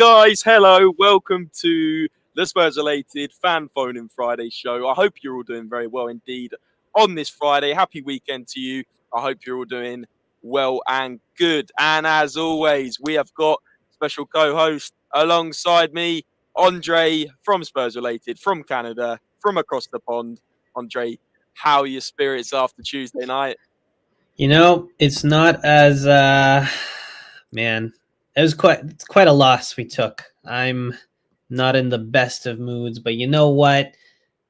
guys, hello, welcome to the SpursRelated Fan Phone in Friday show. I hope you're all doing very well indeed on this Friday. Happy weekend to you. I hope you're all doing well and good. And as always, we have got special co-host alongside me, Andre from SpursRelated, from Canada, from across the pond. Andre, how are your spirits after Tuesday night? It's not as man, it was quite a loss we took. I'm not in the best of moods, but you know what?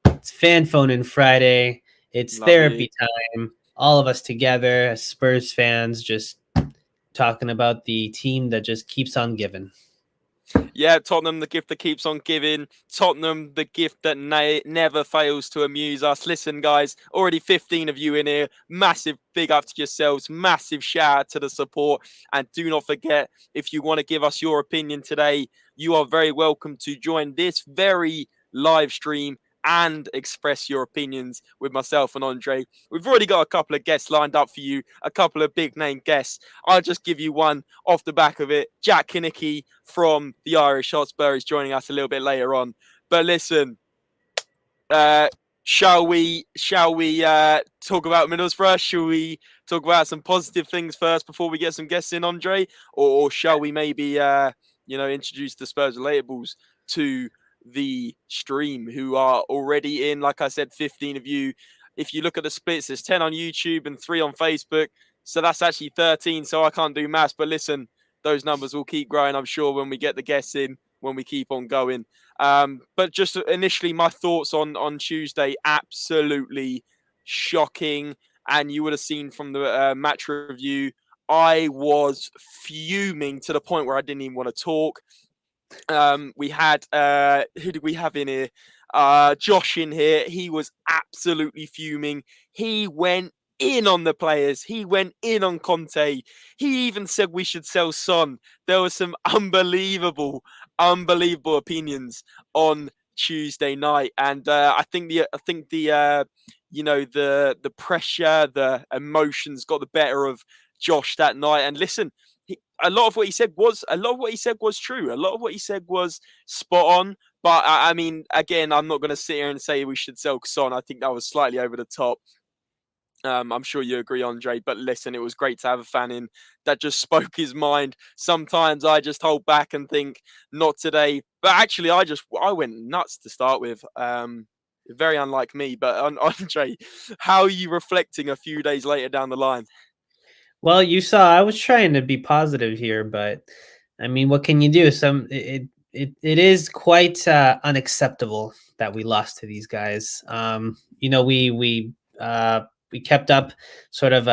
It's fan phone in Friday. It's Lovely. therapy time. All of us together as Spurs fans just talking about the team that just keeps on giving. Yeah, Tottenham, the gift that keeps on giving. Tottenham, the gift that never fails to amuse us. Listen, guys, already 15 of you in here. Massive big up to yourselves. Massive shout out to the support. And do not forget, if you want to give us your opinion today, you are very welcome to join this very live stream and express your opinions with myself and Andre. We've already got a couple of guests lined up for you, a couple of big name guests. I'll just give you one off the back of it. Jack Kinnicky from the Irish Hotspur is joining us a little bit later on. But listen, shall we talk about Middlesbrough? Shall we talk about some positive things first before we get some guests in, Andre? Or shall we maybe introduce the Spurs relatables to the stream, who are already in, like I said, 15 of you. If you look at the splits, there's 10 on YouTube and 3 on Facebook. So that's actually 13. So I can't do maths. But listen, those numbers will keep growing, I'm sure, when we get the guests in, when we keep on going. But just initially, my thoughts on Tuesday, absolutely shocking. And you would have seen from the match review, I was fuming to the point where I didn't even want to talk. We had who did we have in here? Josh in here. He was absolutely fuming. He went in on the players. He went in on Conte. He even said we should sell Son. There were some unbelievable opinions on Tuesday night, and I think the pressure, the emotions got the better of Josh that night. And listen, a lot of what he said was true. A lot of what he said was spot on. But I mean, again, I'm not going to sit here and say we should sell Son. I think that was slightly over the top. I'm sure you agree, Andre. But listen, it was great to have a fan in that just spoke his mind. Sometimes I just hold back and think, not today. But actually, I went nuts to start with. Very unlike me. But Andre, how are you reflecting a few days later down the line? Well, you saw I was trying to be positive here, but I mean, what can you do? It is quite unacceptable that we lost to these guys. We kept up sort of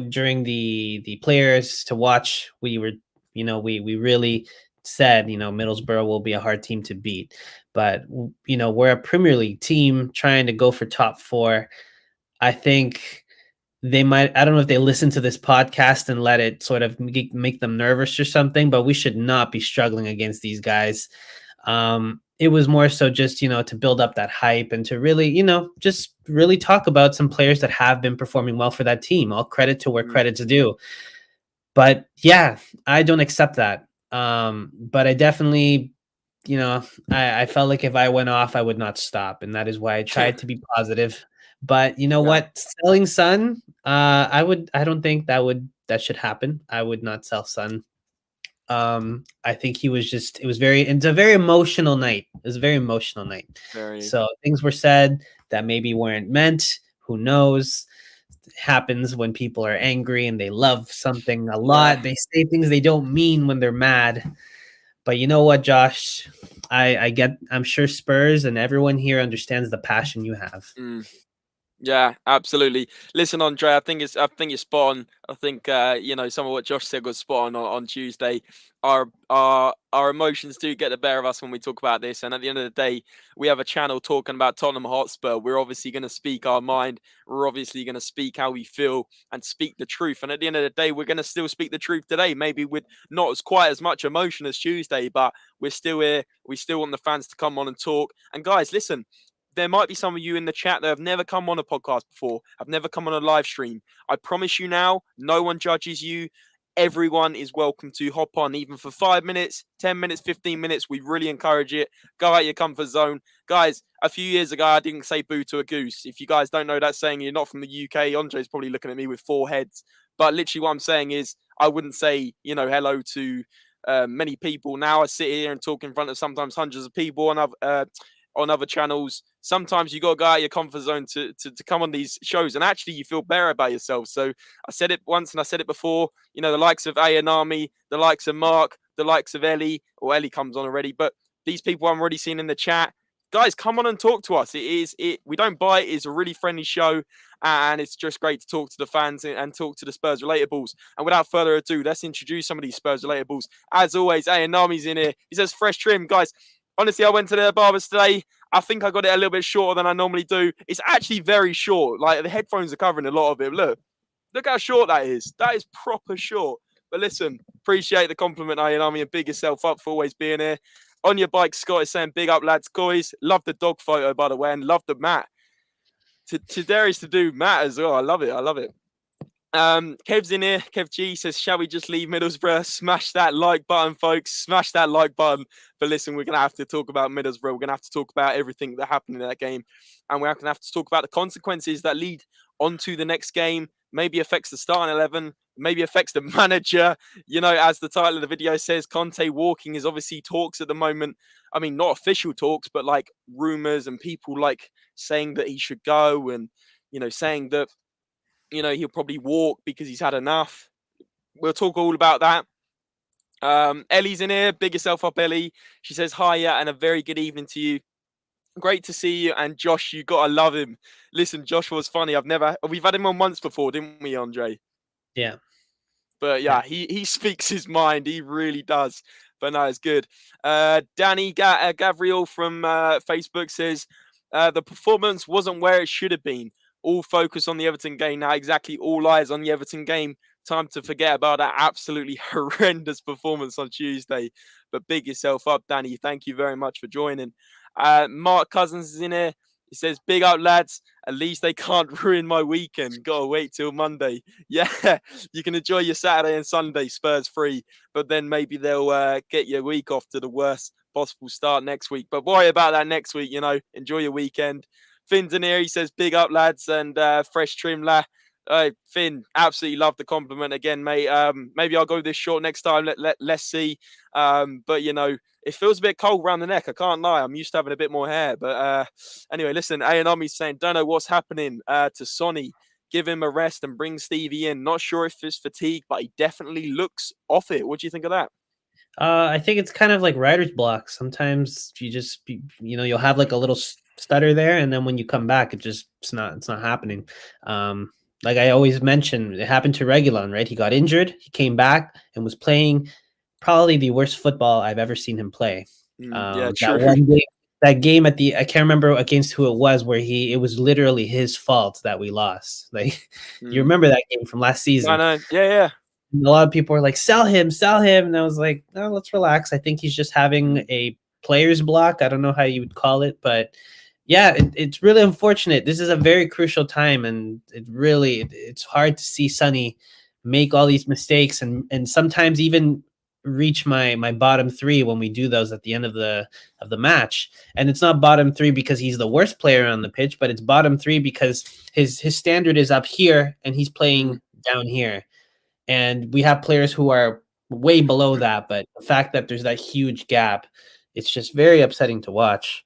during the players to watch. We were we really said Middlesbrough will be a hard team to beat, but we're a Premier League team trying to go for top 4. I think they might, I don't know if they listen to this podcast and let it sort of make them nervous or something, but we should not be struggling against these guys. It was more so just, to build up that hype and to really, just really talk about some players that have been performing well for that team. All credit to where credit's due. But yeah, I don't accept that. But I definitely, I felt like if I went off, I would not stop. And that is why I tried to be positive. But you know what? Selling Son, I don't think that should happen. I would not sell Son. I think it's a very emotional night. It was a very emotional night. So things were said that maybe weren't meant. Who knows? It happens when people are angry and they love something a lot. They say things they don't mean when they're mad. But you know what, Josh? I'm sure Spurs and everyone here understands the passion you have. Yeah, absolutely. Listen, Andre, I think you're spot on. I think some of what Josh said was spot on Tuesday. Our emotions do get the better of us when we talk about this, and at the end of the day, we have a channel talking about Tottenham Hotspur. We're obviously going to speak our mind. We're obviously going to speak how we feel and speak the truth. And at the end of the day, we're going to still speak the truth today. Maybe with not quite as much emotion as Tuesday, but we're still here. We still want the fans to come on and talk. And guys, listen. There might be some of you in the chat that have never come on a podcast before, have never come on a live stream. I promise you now, no one judges you. everyone is welcome to hop on, even for 5 minutes, 10 minutes, 15 minutes. We really encourage it. Go out your comfort zone. Guys, a few years ago, I didn't say boo to a goose. If you guys don't know that saying, you're not from the UK. Andre's probably looking at me with 4 heads. But literally what I'm saying is, I wouldn't say, hello to many people. Now I sit here and talk in front of sometimes hundreds of people on other channels. Sometimes you got to go out your comfort zone to come on these shows, and actually you feel better about yourself. So I said it once and I said it before, the likes of Ayanami, the likes of Mark, the likes of Ellie, or Ellie comes on already, but these people I'm already seeing in the chat, guys, come on and talk to us. We don't bite. It's a really friendly show, and it's just great to talk to the fans and talk to the Spurs relatables. And without further ado, let's introduce some of these Spurs relatables. As always, Ayanami's in here. He says fresh trim, guys. Honestly, I went to the barbers today. I think I got it a little bit shorter than I normally do. It's actually very short. Like, the headphones are covering a lot of it. Look how short that is. That is proper short. But listen, appreciate the compliment, Ayanami, and big yourself up for always being here. On your bike, Scott is saying, big up, lads. Guys, love the dog photo, by the way, and love the mat. To dare is to do mat as well. I love it. Kev's in here. Kev G says, shall we just leave Middlesbrough? Smash that like button, folks. Smash that like button. But listen, we're going to have to talk about Middlesbrough. We're going to have to talk about everything that happened in that game. And we're going to have to talk about the consequences that lead onto the next game. Maybe affects the starting 11. Maybe affects the manager. As the title of the video says, Conte walking is obviously talks at the moment. I mean, not official talks, but like rumors and people like saying that he should go and, saying that, he'll probably walk because he's had enough. We'll talk all about that. Ellie's in here. Big yourself up, Ellie. She says, hiya and a very good evening to you. Great to see you. And Josh, you got to love him. Listen, Josh was funny. We've had him on once before, didn't we, Andre? Yeah. But yeah, he speaks his mind. He really does. But no, it's good. Danny Gabriel from Facebook says, the performance wasn't where it should have been. All focus on the Everton game now. Exactly. All eyes on the Everton game. Time to forget about that absolutely horrendous performance on Tuesday. But big yourself up, Danny. Thank you very much for joining. Mark Cousins is in here. He says, big up, lads. At least they can't ruin my weekend. Gotta wait till Monday. Yeah, you can enjoy your Saturday and Sunday, Spurs free. But then maybe they'll get your week off to the worst possible start next week. But worry about that next week, Enjoy your weekend. Finn's in here. He says, big up, lads, and fresh trim, la. Finn, absolutely love the compliment again, mate. Maybe I'll go this short next time. Let's see. But, it feels a bit cold around the neck. I can't lie. I'm used to having a bit more hair. But anyway, listen, Ayanami's saying, don't know what's happening to Sonny. Give him a rest and bring Stevie in. Not sure if it's fatigue, but he definitely looks off it. What do you think of that? I think it's kind of like writer's block. Sometimes you just, you'll have like a little stutter there, and then when you come back, it's not happening. Like I always mention, it happened to Reguilon, right? He got injured, he came back and was playing probably the worst football I've ever seen him play. Yeah, true. That game I can't remember against who it was, where it was literally his fault that we lost. Like, you remember that game from last season? I know. Yeah. And a lot of people were like, sell him. And I was like, no, let's relax. I think he's just having a player's block. I don't know how you would call it, but yeah, it's really unfortunate. This is a very crucial time, and it's hard to see Sonny make all these mistakes and sometimes even reach my bottom 3 when we do those at the end of the match. And it's not bottom 3 because he's the worst player on the pitch, but it's bottom 3 because his standard is up here and he's playing down here. And we have players who are way below that, but the fact that there's that huge gap, it's just very upsetting to watch.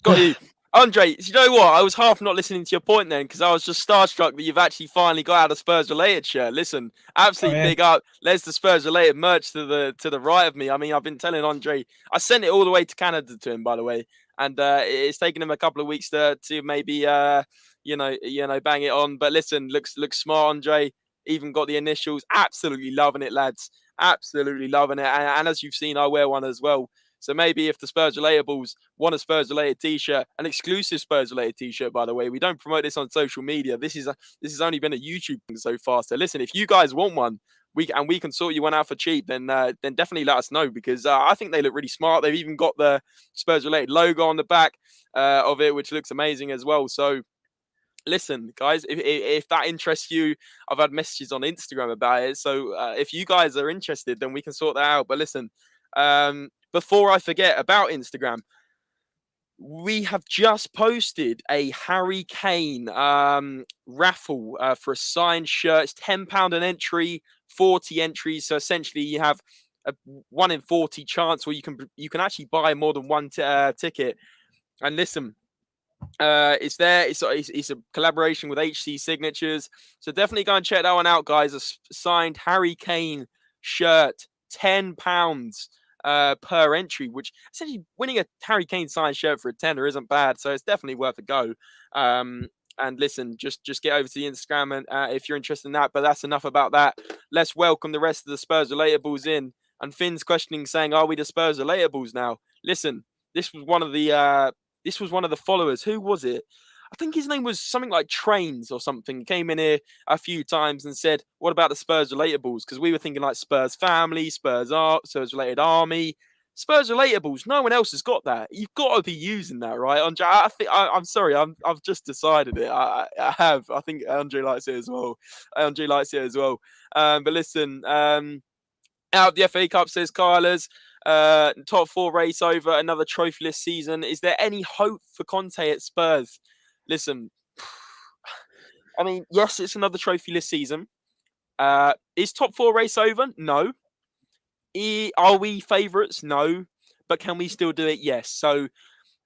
Got you. Andre, you know what? I was half not listening to your point then because I was just starstruck that you've actually finally got out a Spurs related shirt. Listen, absolutely big up. There's the Spurs related merch to the right of me. I mean, I've been telling Andre, I sent it all the way to Canada to him, by the way, and it's taken him a couple of weeks to maybe bang it on. But listen, looks smart, Andre. Even got the initials. Absolutely loving it, lads. Absolutely loving it. And as you've seen, I wear one as well. So maybe if the Spurs relatables want a Spurs related t-shirt, an exclusive Spurs related t-shirt, by the way, we don't promote this on social media. This has only been a YouTube thing so far. So listen, if you guys want one, we can sort you one out for cheap, then definitely let us know, because I think they look really smart. They've even got the Spurs related logo on the back of it, which looks amazing as well. So listen, guys, if that interests you, I've had messages on Instagram about it. So if you guys are interested, then we can sort that out. But listen, before I forget about Instagram, we have just posted a Harry Kane raffle for a signed shirt. It's £10 an entry, 40 entries. So essentially, you have a 1 in 40 chance, or you can actually buy more than one ticket. And listen, it's there. It's a collaboration with HC Signatures, so definitely go and check that one out, guys. A signed Harry Kane shirt, £10 per entry, which essentially winning a Harry Kane signed shirt for a tenner isn't bad. So it's definitely worth a go. And listen, just get over to the Instagram and if you're interested in that. But that's enough about that. Let's welcome the rest of the Spurs relatables in. And Finn's questioning, saying, "Are we the Spurs relatables now?" Listen, this was one of the followers. Who was it? I think his name was something like Trains or something. He came in here a few times and said, "What about the Spurs relatables?" Because we were thinking like Spurs family, Spurs art, Spurs related army, Spurs relatables. No one else has got that. You've got to be using that, right, Andre? I'm sorry. I've just decided it. I have. I think Andre likes it as well. Andre likes it as well. But listen. Out of the FA Cup, says Kylers. Top four race over, another trophyless season. Is there any hope for Conte at Spurs? Listen, I mean, yes, it's another trophyless season. Is top four race over? No. Are we favourites? No. But can we still do it? Yes. So,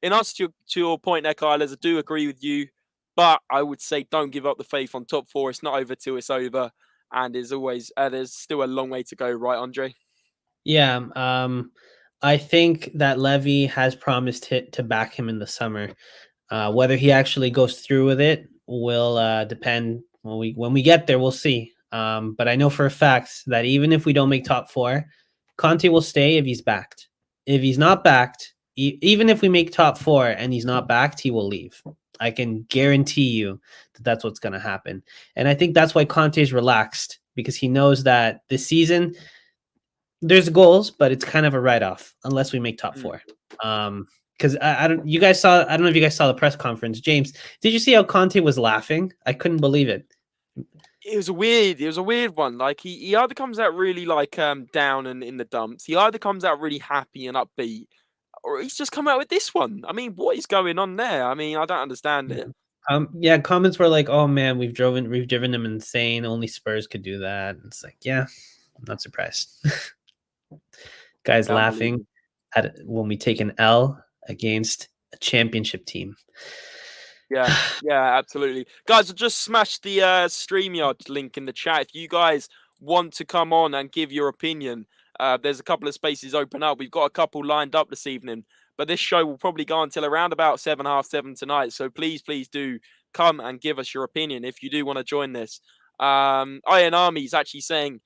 in answer to your point there, Kylers, I do agree with you. But I would say don't give up the faith on top four. It's not over till it's over. And there's still a long way to go, right, Andre? Yeah, I think that Levy has promised to back him in the summer. Whether he actually goes through with it will depend when we get there. We'll see. But I know for a fact that even if we don't make top four, Conte will stay if he's backed. If he's not backed, even if we make top four and he's not backed, he will leave. I can guarantee you that that's what's going to happen. And I think that's why Conte's relaxed, because he knows that this season there's goals, but it's kind of a write-off unless we make top four. Because I don't. You guys saw. I don't know if you guys saw the press conference. James, did you see how Conte was laughing? I couldn't believe it. It was a weird one. Like he either comes out really like down and in the dumps. He either comes out really happy and upbeat, or he's just come out with this one. I mean, what is going on there? I mean, I don't understand it. Yeah, comments were like, "Oh man, we've driven them insane. Only Spurs could do that." And it's like, yeah, I'm not surprised. Guys laughing at when we take an L against a championship team. Yeah, absolutely. Guys, I just smashed the StreamYard link in the chat. If you guys want to come on and give your opinion, there's a couple of spaces open up. We've got a couple lined up this evening, but this show will probably go until around about 7, half 7 tonight. So please do come and give us your opinion if you do want to join this. Iron Army is actually saying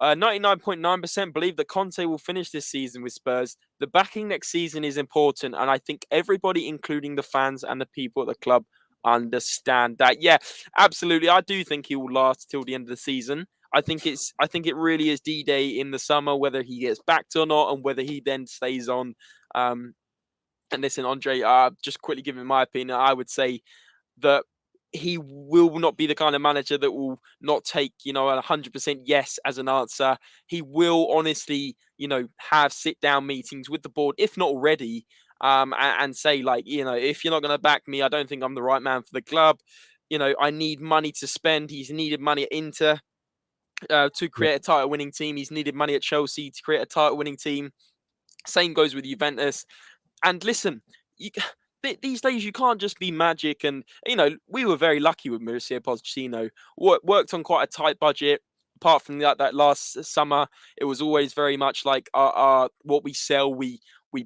99.9% believe that Conte will finish this season with Spurs. The backing next season is important, and I think everybody, including the fans and the people at the club, understand that. Yeah, absolutely. I do think he will last till the end of the season. I think it really is D-Day in the summer, whether he gets backed or not, and whether he then stays on. And listen, Andre, just quickly giving my opinion, I would say that he will not be the kind of manager that will not take, 100% yes as an answer. He will honestly, have sit-down meetings with the board, if not already, and say, like, if you're not going to back me, I don't think I'm the right man for the club. I need money to spend. He's needed money at Inter to create a title-winning team. He's needed money at Chelsea to create a title-winning team. Same goes with Juventus. And listen, these days you can't just be magic. And we were very lucky with Mauricio Pochettino. Worked on quite a tight budget. Apart from that last summer, it was always very much like our what we sell, we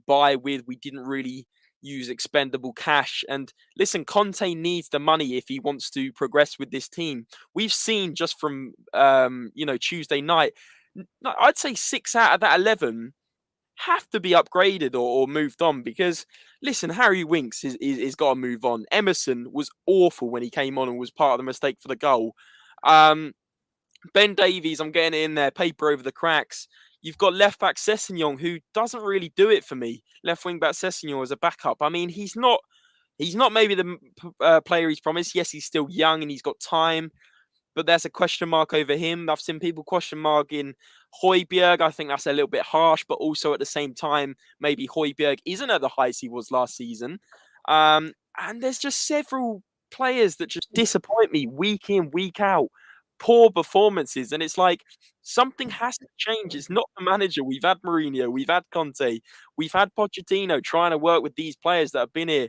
buy with. We didn't really use expendable cash. And listen, Conte needs the money if he wants to progress with this team. We've seen just from Tuesday night, I'd say 6 out of that 11 have to be upgraded or moved on, because listen, Harry Winks is got to move on. Emerson was awful when he came on and was part of the mistake for the goal. Ben Davies, I'm getting it in there, paper over the cracks. You've got left back Sessegnon, who doesn't really do it for me. Left wing back Sessegnon as a backup. I mean, he's not He's not maybe the player he's promised. Yes, he's still young and he's got time, but there's a question mark over him. I've seen people question mark in Højbjerg. I think that's a little bit harsh, but also at the same time, maybe Højbjerg isn't at the heights he was last season. And there's just several players that just disappoint me week in, week out. Poor performances. And it's like something has to change. It's not the manager. We've had Mourinho, we've had Conte, we've had Pochettino trying to work with these players that have been here,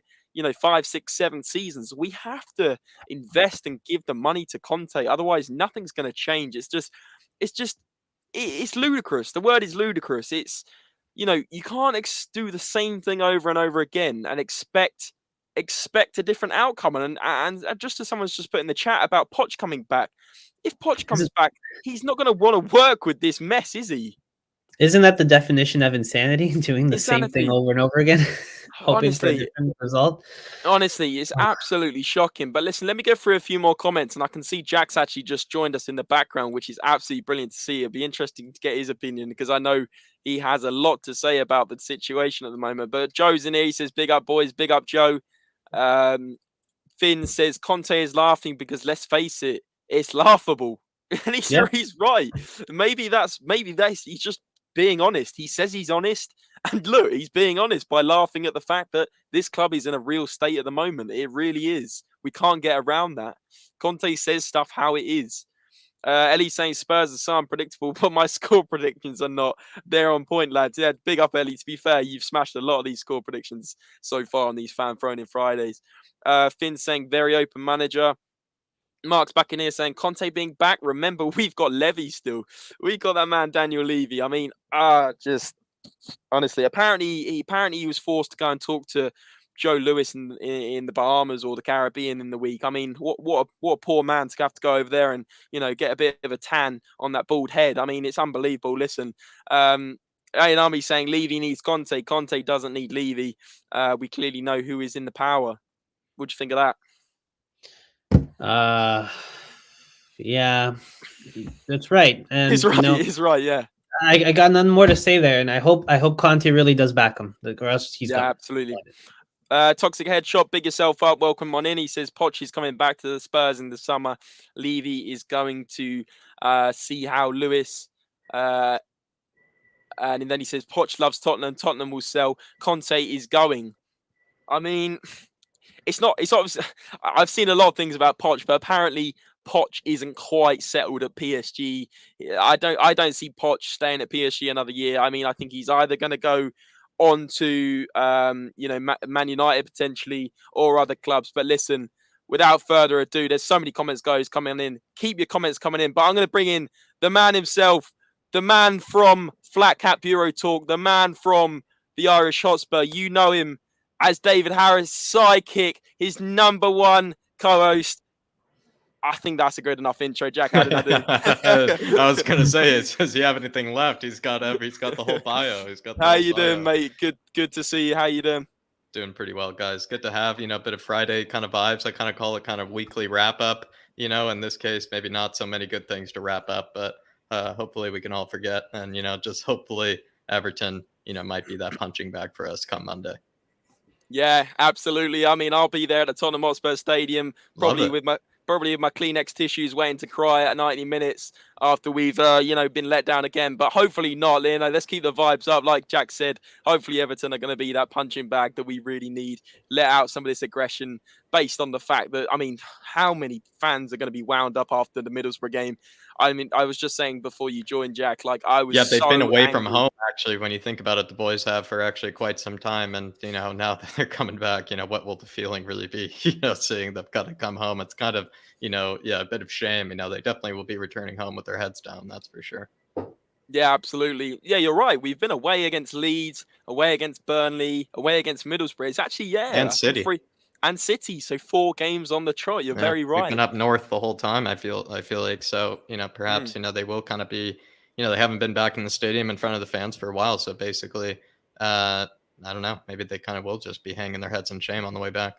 5, 6, 7 seasons. We have to invest and give the money to Conte. Otherwise, nothing's going to change. It's ludicrous. The word is ludicrous. It's, you can't do the same thing over and over again and expect a different outcome. And just as someone's just put in the chat about Poch coming back, if Poch comes back, he's not going to want to work with this mess, is he? Isn't that the definition of insanity? Doing the same thing over and over again, hoping for a different result? Honestly, it's absolutely shocking. But listen, let me go through a few more comments. And I can see Jack's actually just joined us in the background, which is absolutely brilliant to see. It'll be interesting to get his opinion because I know he has a lot to say about the situation at the moment. But Joe's in here. He says, big up, boys. Big up, Joe. Finn says, Conte is laughing because, let's face it, it's laughable. And he's right. Maybe that's he's just being honest. He says he's honest. And look, he's being honest by laughing at the fact that this club is in a real state at the moment. It really is. We can't get around that. Conte says stuff how it is. Ellie's saying Spurs are so unpredictable, but my score predictions are not. They're on point, lads. Yeah, big up, Ellie. To be fair, you've smashed a lot of these score predictions so far on these fan thrown in Fridays. Finn saying very open manager. Mark's back in here saying Conte being back. Remember, we've got Levy still. We got that man Daniel Levy. I mean, just honestly, apparently he was forced to go and talk to Joe Lewis in the Bahamas or the Caribbean in the week. I mean, what a poor man to have to go over there and get a bit of a tan on that bald head. I mean, it's unbelievable. Listen, Army saying Levy needs Conte. Conte doesn't need Levy. We clearly know who is in the power. What do you think of that? Yeah, that's right. And he's right. He's right. Yeah. I got nothing more to say there, and I hope Conte really does back him, or else he's gone. Absolutely. Toxic Headshot, big yourself up. Welcome on in. He says Poch is coming back to the Spurs in the summer. Levy is going to see how Lewis. And then he says Poch loves Tottenham. Tottenham will sell. Conte is going. I mean, it's obviously. I've seen a lot of things about Poch, but apparently Poch isn't quite settled at PSG. I don't see Poch staying at PSG another year. I mean, I think he's either going to go on to Man United potentially or other clubs. But listen, without further ado, there's so many comments coming in. Keep your comments coming in. But I'm going to bring in the man himself, the man from Flat Cap Bureau Talk, the man from the Irish Hotspur. You know him as David Harris' sidekick, his number one co-host. I think that's a good enough intro, Jack. How did I do? I was gonna say, does he have anything left? He's got the whole bio. How you doing, mate? Good to see you. How you doing? Doing pretty well, guys. Good to have a bit of Friday kind of vibes. I kind of call it kind of weekly wrap up. In this case, maybe not so many good things to wrap up, but hopefully we can all forget and just hopefully Everton might be that punching bag for us come Monday. Yeah, absolutely. I mean, I'll be there at the Tottenham Hotspur Stadium, probably with my Kleenex tissues waiting to cry at 90 minutes after we've, been let down again. But hopefully not, Leonard. Let's keep the vibes up. Like Jack said, hopefully Everton are going to be that punching bag that we really need. Let out some of this aggression based on the fact that, I mean, how many fans are going to be wound up after the Middlesbrough game? I mean, I was just saying before you joined, Jack, like I was they've been away from home, actually, when you think about it. The boys have for actually quite some time. And, now that they're coming back, what will the feeling really be, seeing them kind of come home? It's kind of, a bit of shame. They definitely will be returning home with their heads down. That's for sure. Yeah, absolutely. Yeah, you're right. We've been away against Leeds, away against Burnley, away against Middlesbrough. It's actually, and City. And City, so 4 games on the trot. You're very right. We've been up north the whole time. I feel like so. Perhaps they will kind of be. They haven't been back in the stadium in front of the fans for a while. So basically, I don't know. Maybe they kind of will just be hanging their heads in shame on the way back.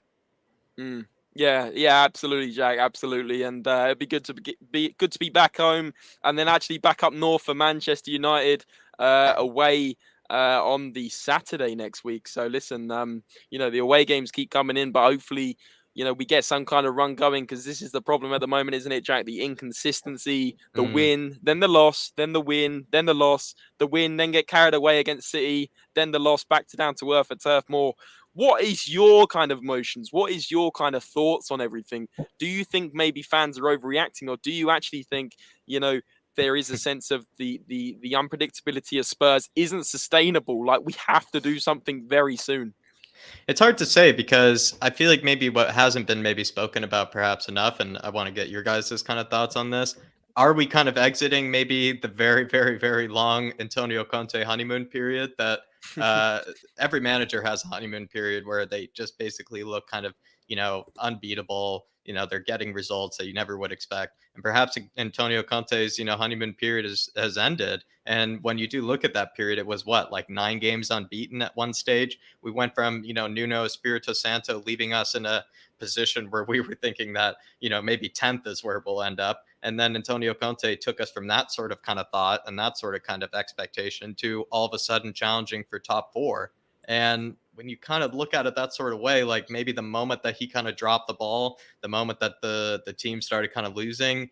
Yeah, absolutely, Jack, absolutely, and it'd be good to be back home, and then actually back up north for Manchester United away on the Saturday next week. So listen, the away games keep coming in, but hopefully, we get some kind of run going, because this is the problem at the moment, isn't it, Jack? The inconsistency, the win, then the loss, then the win, then the loss, the win, then get carried away against City, then the loss, back to down to earth at Turf Moor. What is your kind of emotions? What is your kind of thoughts on everything? Do you think maybe fans are overreacting, or do you actually think, there is a sense of the unpredictability of Spurs isn't sustainable? Like, we have to do something very soon. It's hard to say, because I feel like maybe what hasn't been maybe spoken about perhaps enough, and I want to get your guys' kind of thoughts on this. Are we kind of exiting maybe the very, very, very long Antonio Conte honeymoon period that every manager has a honeymoon period where they just basically look kind of, unbeatable. They're getting results that you never would expect. And perhaps Antonio Conte's, honeymoon period has ended. And when you do look at that period, it was what, like 9 games unbeaten at one stage. We went from, Nuno Espirito Santo leaving us in a position where we were thinking that, maybe 10th is where we'll end up. And then Antonio Conte took us from that sort of kind of thought and that sort of kind of expectation to all of a sudden challenging for top 4. And when you kind of look at it that sort of way, like maybe the moment that he kind of dropped the ball, the moment that the team started kind of losing,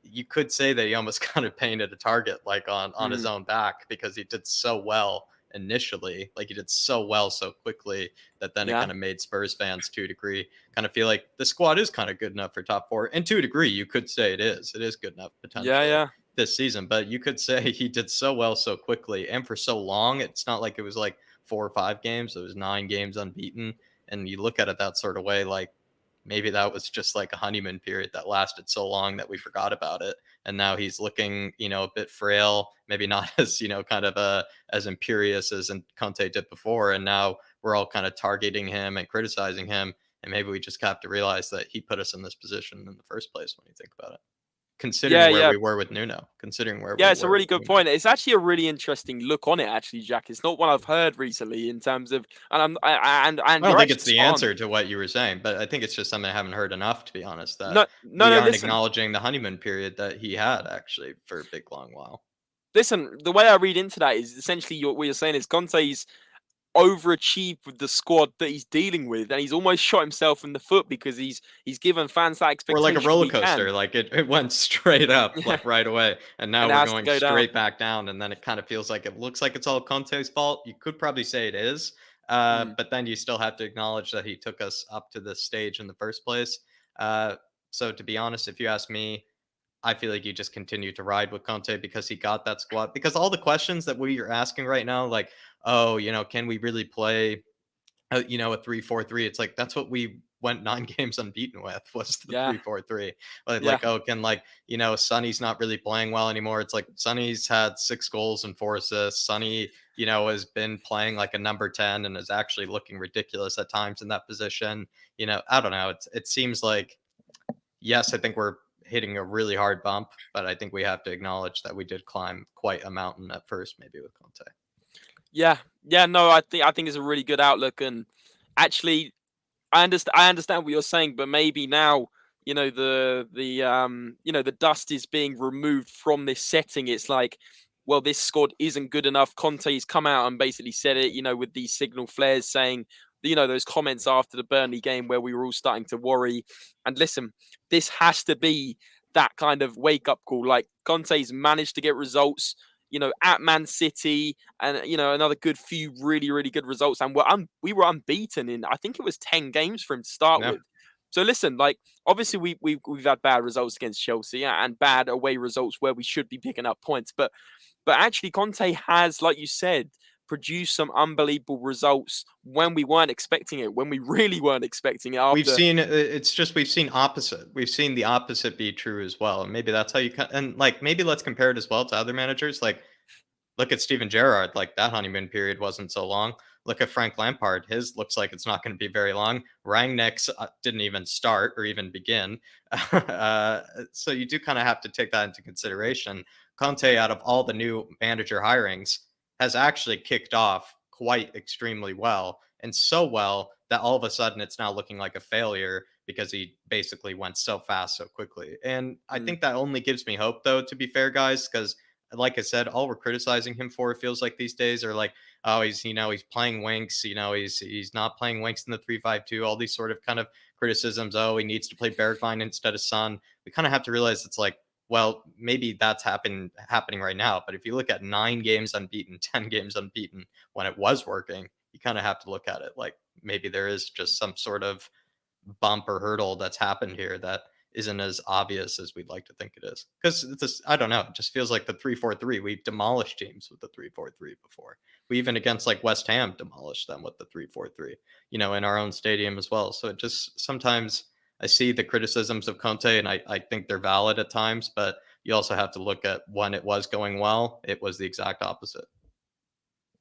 you could say that he almost kind of painted a target like on his own back, because he did so well initially. Like, he did so well so quickly that then it kind of made Spurs fans, to a degree, kind of feel like the squad is kind of good enough for top 4. And to a degree, you could say it is good enough potentially this season. But you could say he did so well so quickly and for so long. It's not like it was like 4 or 5 games. It was 9 games unbeaten. And you look at it that sort of way, like maybe that was just like a honeymoon period that lasted so long that we forgot about it. And now he's looking, a bit frail, maybe not as, kind of as imperious as Conte did before. And now we're all kind of targeting him and criticizing him. And maybe we just have to realize that he put us in this position in the first place when you think about it. Considering where we were with Nuno, it's a really good point. It's actually a really interesting look on it, actually, Jack. It's not one I've heard recently in terms of, I don't think it's the answer to what you were saying, but I think it's just something I haven't heard enough, to be honest. That we aren't acknowledging the honeymoon period that he had actually for a big long while. Listen, the way I read into that is essentially what you're saying is Conte's overachieved with the squad that he's dealing with, and he's almost shot himself in the foot, because he's given fans that expectation. Or like a roller coaster, like it went straight up like right away, and now we're going straight back down, and then it kind of feels like it looks like it's all Conte's fault. You could probably say it is, but then you still have to acknowledge that he took us up to this stage in the first place. So to be honest, if you ask me, I feel like you just continue to ride with Conte because he got that squad. Because all the questions that we are asking right now, like, oh, can we really play, a 3-4-3? It's like, that's what we went 9 games unbeaten with, was the 3-4-3. Like, oh, can Sonny's not really playing well anymore. It's like Sonny's had 6 goals and 4 assists. Sonny, has been playing like a number 10 and is actually looking ridiculous at times in that position. I don't know. It seems like, yes, I think we're hitting a really hard bump, but I think we have to acknowledge that we did climb quite a mountain at first, maybe with Conte. No, I think it's a really good outlook, and actually, I understand what you're saying, but maybe now, the dust is being removed from this setting. It's like, well, this squad isn't good enough. Conte's come out and basically said it, with these signal flares saying, those comments after the Burnley game where we were all starting to worry. And listen, this has to be that kind of wake-up call. Like, Conte's managed to get results, at Man City, and, another good few really, really good results. And we were unbeaten in, I think it was 10 games for him to start with. So listen, like, obviously we've had bad results against Chelsea and bad away results where we should be picking up points. But actually Conte has, like you said, produced some unbelievable results when we weren't expecting it, when we really weren't expecting it. We've seen opposite. We've seen the opposite be true as well. And maybe that's how and like, maybe let's compare it as well to other managers. Like, look at Steven Gerrard. Like, that honeymoon period wasn't so long. Look at Frank Lampard. His looks like it's not going to be very long. Rangnick's didn't even start or even begin. So you do kind of have to take that into consideration. Conte, out of all the new manager hirings, has actually kicked off quite extremely well, and so well that all of a sudden it's now looking like a failure because he basically went so fast so quickly. And I think that only gives me hope, though, to be fair, guys, because like I said, all we're criticizing him for, it feels like these days, are like, oh, he's playing winks, he's not playing winks in the 3-5-2, all these sort of kind of criticisms. Oh, he needs to play Bergwijn instead of Son. We kind of have to realize it's like, well, maybe that's happening right now. But if you look at 9 games unbeaten, 10 games unbeaten when it was working, you kind of have to look at it like maybe there is just some sort of bump or hurdle that's happened here that isn't as obvious as we'd like to think it is. Because I don't know, it just feels like the 3-4-3. We've demolished teams with the 3-4-3 before. We even against like West Ham demolished them with the 3-4-3, in our own stadium as well. So it just sometimes I see the criticisms of Conte and I think they're valid at times, but you also have to look at when it was going well, it was the exact opposite.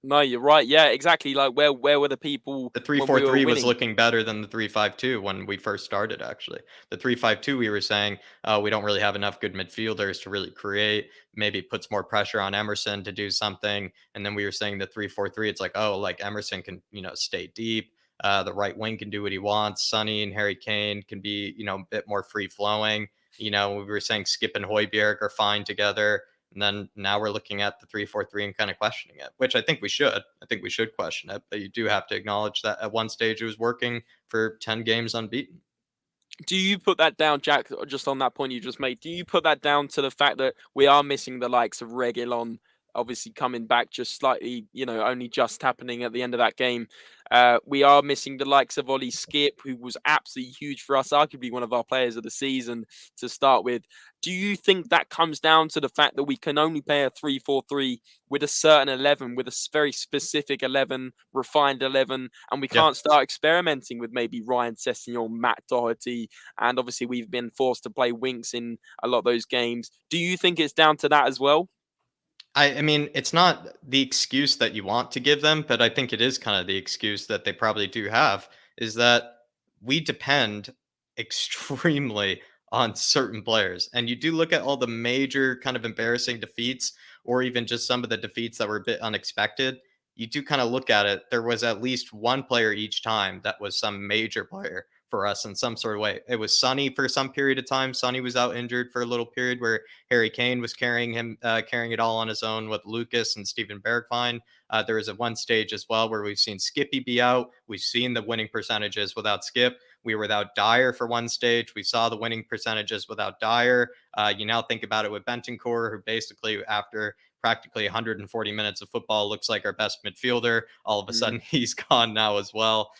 No, you're right. Yeah, exactly. Like where were the people The when we were 3-4-3 was winning? looking better than the 3-5-2 when we first started, actually. The 3-5-2, we were saying, we don't really have enough good midfielders to really create. Maybe puts more pressure on Emerson to do something. And then we were saying the 3-4-3, it's like, oh, like Emerson can, stay deep. The right wing can do what he wants. Sonny and Harry Kane can be, a bit more free flowing. We were saying Skip and Højbjerg are fine together. And then now we're looking at the 3-4-3 and kind of questioning it, which I think we should. I think we should question it. But you do have to acknowledge that at one stage it was working for 10 games unbeaten. Do you put that down, Jack, just on that point you just made? Do you put that down to the fact that we are missing the likes of Reguilon, obviously coming back just slightly, only just happening at the end of that game? We are missing the likes of Ollie Skip, who was absolutely huge for us, arguably one of our players of the season to start with. Do you think that comes down to the fact that we can only play a 3-4-3 with a certain 11, with a very specific 11, refined 11, and we can't start experimenting with maybe Ryan Sessegnon, Matt Doherty, and obviously we've been forced to play winks in a lot of those games. Do you think it's down to that as well? I mean, it's not the excuse that you want to give them, but I think it is kind of the excuse that they probably do have, is that we depend extremely on certain players. And you do look at all the major kind of embarrassing defeats, or even just some of the defeats that were a bit unexpected. You do kind of look at it. There was at least one player each time that was some major player for us in some sort of way. It was Sonny for some period of time. Sonny was out injured for a little period where Harry Kane was carrying it all on his own with Lucas and Steven Bergwijn. There was at one stage as well where we've seen Skippy be out. We've seen the winning percentages without Skip. We were without Dyer for one stage. We saw the winning percentages without Dyer. You now think about it with Bentancur, who basically after practically 140 minutes of football looks like our best midfielder. All of a sudden he's gone now as well.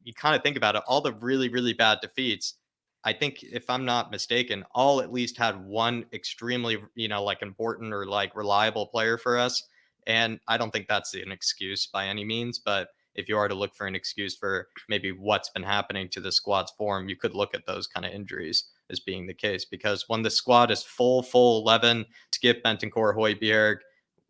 You kind of think about it, all the really, really bad defeats, I think if I'm not mistaken, all at least had one extremely, like important or like reliable player for us. And I don't think that's an excuse by any means, but if you are to look for an excuse for maybe what's been happening to the squad's form, you could look at those kind of injuries as being the case. Because when the squad is full 11, Skip, Bentancur, Højbjerg,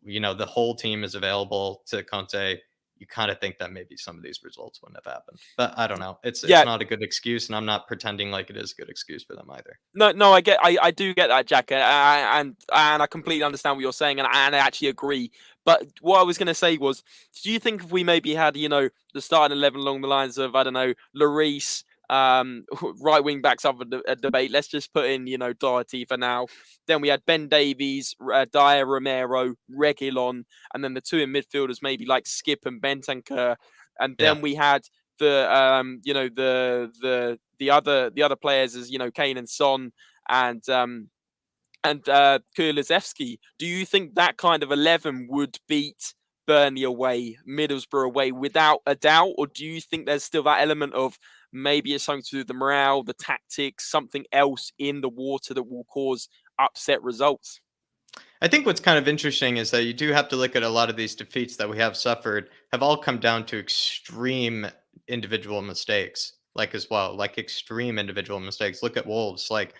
the whole team is available to Conte, you kind of think that maybe some of these results wouldn't have happened. But I don't know. It's not a good excuse, and I'm not pretending like it is a good excuse for them either. No, I do get that, Jack, and I completely understand what you're saying, and I actually agree. But what I was going to say was, do you think if we maybe had, the starting 11 along the lines of, I don't know, Lloris, right wing backs up a debate. Let's just put in, Doherty for now. Then we had Ben Davies, Dyer, Romero, Reguilon, and then the two in midfielders, maybe like Skip and Bentancur. And then we had the the other players as Kane and Son and Kulusevski. Do you think that kind of 11 would beat Burnley away, Middlesbrough away without a doubt? Or do you think there's still that element of maybe it's something to do with the morale, the tactics, something else in the water that will cause upset results? I think what's kind of interesting is that you do have to look at a lot of these defeats that we have suffered have all come down to extreme individual mistakes, like as well, like extreme individual mistakes. Look at Wolves. Like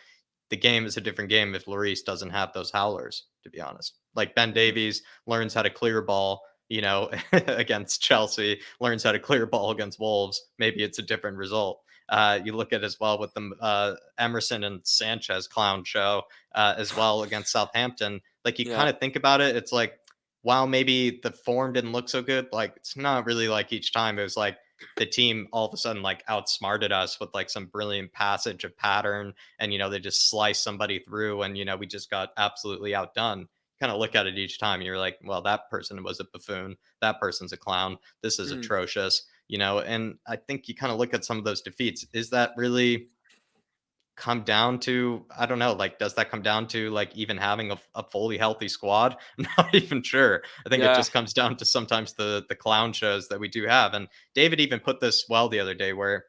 the game is a different game if Lloris doesn't have those howlers, to be honest. Like Ben Davies learns how to clear ball, against Chelsea, learns how to clear ball against Wolves. Maybe it's a different result. You look at as well with the Emerson and Sanchez clown show as well against Southampton. Like you kind of think about it, it's like, wow, maybe the form didn't look so good. Like it's not really like each time. It was like the team all of a sudden like outsmarted us with like some brilliant passage of pattern, and they just sliced somebody through, and we just got absolutely outdone. kind of look at it each time. You're like, well, that person was a buffoon. That person's a clown. This is atrocious, and I think you kind of look at some of those defeats. Is that really come down to, I don't know, like, does that come down to like even having a fully healthy squad? I'm not even sure. I think it Yeah. just comes down to sometimes the clown shows that we do have. And David even put this well the other day, where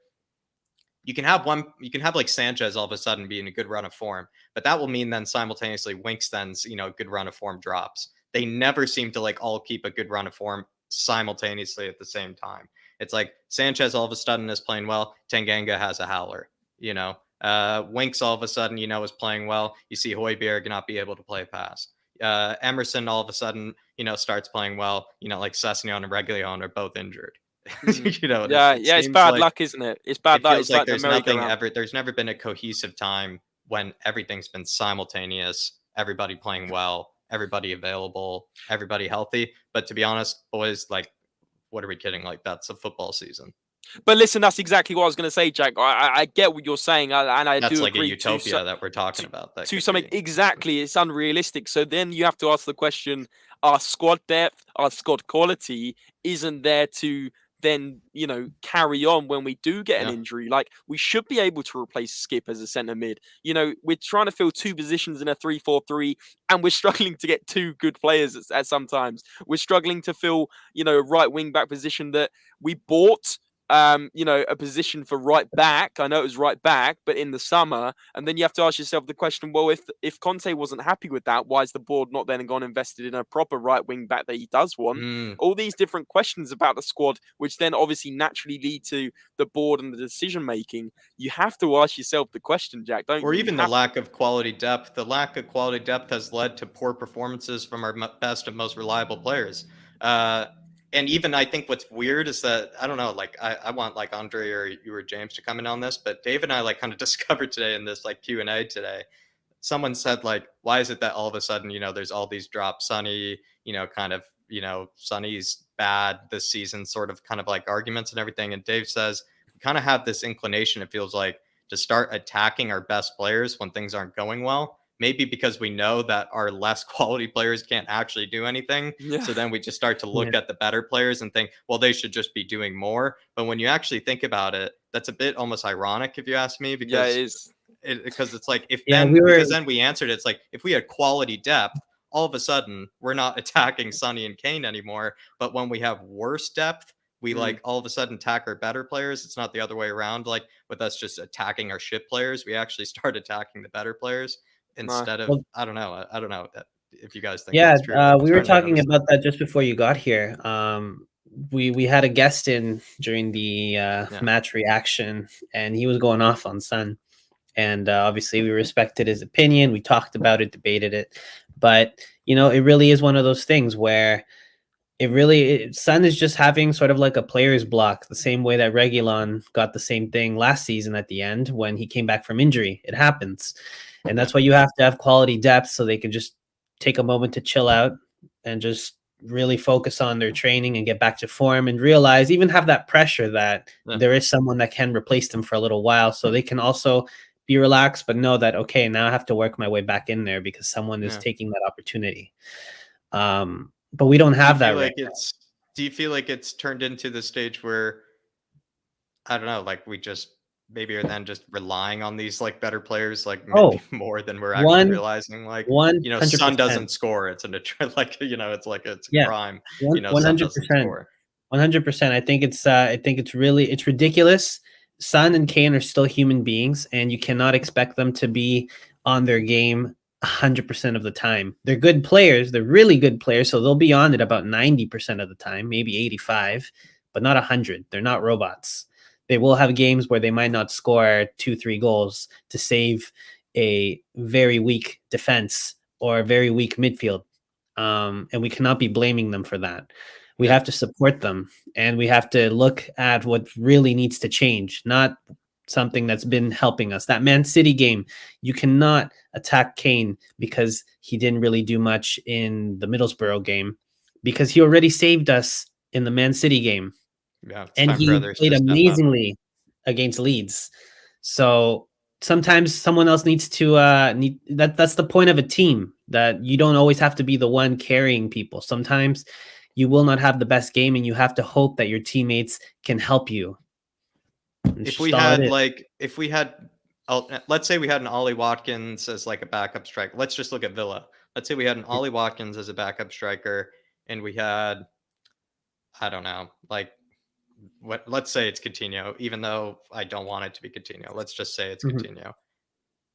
you can have like Sanchez all of a sudden be in a good run of form, but that will mean then simultaneously Winks then's, good run of form drops. They never seem to like all keep a good run of form simultaneously at the same time. It's like Sanchez all of a sudden is playing well, Tanganga has a howler, Winks all of a sudden, is playing well. You see Højbjerg not be able to play a pass. Emerson all of a sudden, starts playing well. Like Sessegnon and Reguilon are both injured. It's bad luck, isn't it? It's bad luck. Feels it's like the there's nothing merry-go-round. there's never been a cohesive time when everything's been simultaneous, everybody playing well, everybody available, everybody healthy. But to be honest, boys, like, what are we kidding? Like, that's a football season. But listen, that's exactly what I was going to say, Jack. I get what you're saying, and I That's do like agree. a utopia that we're talking about. That To something, exactly, it's unrealistic. So then you have to ask the question: our squad depth, our squad quality, isn't there to then carry on when we do get an injury? Like, we should be able to replace Skip as a centre mid. We're trying to fill two positions in a 3-4-3, and we're struggling to get two good players at sometimes. We're struggling to fill a right wing back position that we bought. A position for right back. I know it was right back, but in the summer, and then you have to ask yourself the question: well, if Conte wasn't happy with that, why is the board not then gone invested in a proper right wing back that he does want? All these different questions about the squad, which then obviously naturally lead to the board and the decision making. You have to ask yourself the question, Jack, don't you? Or even the lack of quality depth. The lack of quality depth has led to poor performances from our best and most reliable players. And even I think what's weird is that, I don't know, like I want like Andre or you or James to come in on this, but Dave and I like kind of discovered today in this like Q&A today, someone said like, why is it that all of a sudden, there's all these drops, Sonny, Sonny's bad this season, sort of kind of like arguments and everything. And Dave says, we kind of have this inclination, it feels like, to start attacking our best players when things aren't going well. Maybe because we know that our less quality players can't actually do anything. Yeah. So then we just start to look at the better players and think, well, they should just be doing more. But when you actually think about it, that's a bit almost ironic, if you ask me, because it is. Because it's like, because then we answered it, it's like, if we had quality depth, all of a sudden we're not attacking Sonny and Kane anymore. But when we have worse depth, we like all of a sudden attack our better players. It's not the other way around. Like with us just attacking our shit players, we actually start attacking the better players instead of, I don't know if you guys think that's true. We were talking about that just before you got here. We had a guest in during the match reaction, and he was going off on Son. And obviously we respected his opinion. We talked about it, debated it. But, it really is one of those things where Son is just having sort of like a player's block, the same way that Reguilon got the same thing last season at the end when he came back from injury. It happens. And that's why you have to have quality depth so they can just take a moment to chill out and just really focus on their training and get back to form and realize, even have that pressure that there is someone that can replace them for a little while, so they can also be relaxed, but know that, okay, now I have to work my way back in there because someone is taking that opportunity. But we don't have that right now. Do you feel like it's turned into the stage where, I don't know, like we just maybe are then just relying on these like better players, like maybe more than we're actually realizing? Like, Son doesn't score. It's it's like it's a crime. 100%. 100%. I think it's ridiculous. Son and Kane are still human beings, and you cannot expect them to be on their game 100% of the time. They're good players. They're really good players, so they'll be on it about 90% of the time, maybe 85, but not 100. They're not robots. They will have games where they might not score 2-3 goals to save a very weak defense or a very weak midfield, and we cannot be blaming them for that. We have to support them, and we have to look at what really needs to change, not something that's been helping us. That Man City game, you cannot attack Kane because he didn't really do much in the Middlesbrough game, because he already saved us in the Man City game. Yeah, and he played amazingly against Leeds. So sometimes someone else needs to that's the point of a team. that you don't always have to be the one carrying people. Sometimes you will not have the best game, and you have to hope that your teammates can help you. If we had let's say we had an Ollie Watkins as like a backup striker. Let's just look at Villa. Let's say we had an Ollie Watkins as a backup striker, and we had, I don't know, like let's say it's Coutinho, even though I don't want it to be Coutinho. Let's just say it's Coutinho.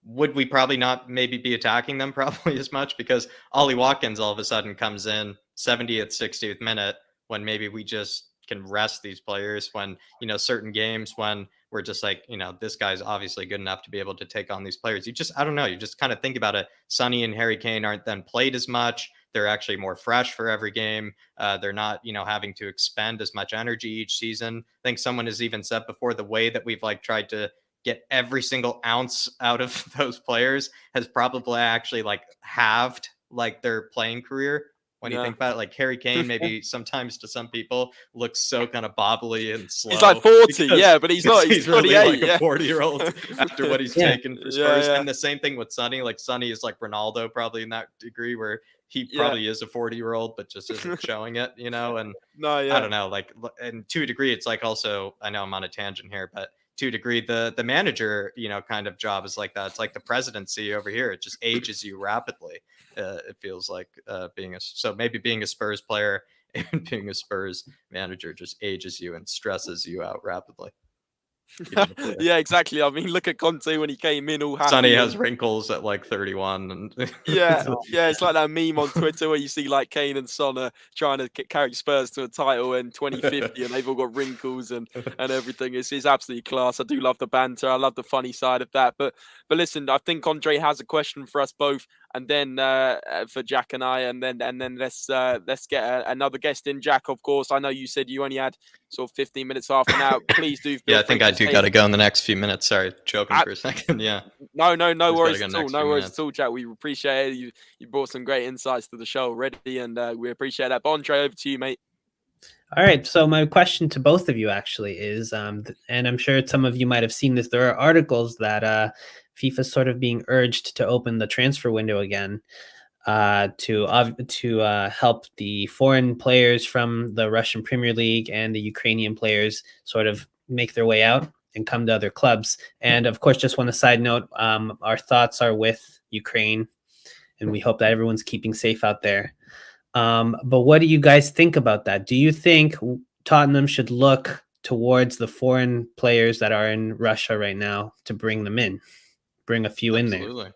Would we probably not maybe be attacking them probably as much, because Ollie Watkins all of a sudden comes in 70th, 60th minute when maybe we just can rest these players, when, certain games when we're just like, this guy's obviously good enough to be able to take on these players. I don't know. You just kind of think about it. Sonny and Harry Kane aren't then played as much. They're actually more fresh for every game. They're not, having to expend as much energy each season. I think someone has even said before, the way that we've like tried to get every single ounce out of those players has probably actually like halved like their playing career. When you think about it, like Harry Kane, maybe sometimes to some people looks so kind of bobbly and slow. He's like 40, but he's not. He's really like a 40-year-old after what he's taken for Spurs. Yeah. And the same thing with Sonny. Like Sonny is like Ronaldo probably in that degree, where he probably is a 40-year-old, but just isn't showing it, And I don't know, like, and to a degree, it's like also, I know I'm on a tangent here, but to a degree, the manager, kind of job is like that. It's like the presidency over here. It just ages you rapidly. It feels like being a Spurs player and being a Spurs manager just ages you and stresses you out rapidly. Yeah, exactly. I mean, look at Conte when he came in all happy. Sonny has wrinkles at like 31, and yeah, it's like that meme on Twitter where you see like Kane and Son are trying to carry Spurs to a title in 2050, and they've all got wrinkles and everything. It's absolutely class. I do love the banter. I love the funny side of that. But listen, I think Andre has a question for us both, and then for Jack and I, and then let's get another guest in. Jack, of course, I know you said you only had sort of 15 minutes, half an hour. Please do. Yeah, I think I do got to go in the next few minutes. Sorry, choking for a second. Yeah. No worries at all. No worries at all, Jack. We appreciate it. You brought some great insights to the show already, and we appreciate that. But Andre, over to you, mate. All right. So my question to both of you actually is, and I'm sure some of you might have seen this, there are articles that FIFA is sort of being urged to open the transfer window again to help the foreign players from the Russian Premier League and the Ukrainian players sort of make their way out and come to other clubs. And of course, just want a side note, our thoughts are with Ukraine, and we hope that everyone's keeping safe out there. But what do you guys think about that? Do you think Tottenham should look towards the foreign players that are in Russia right now to bring them in, bring a few in there? Absolutely.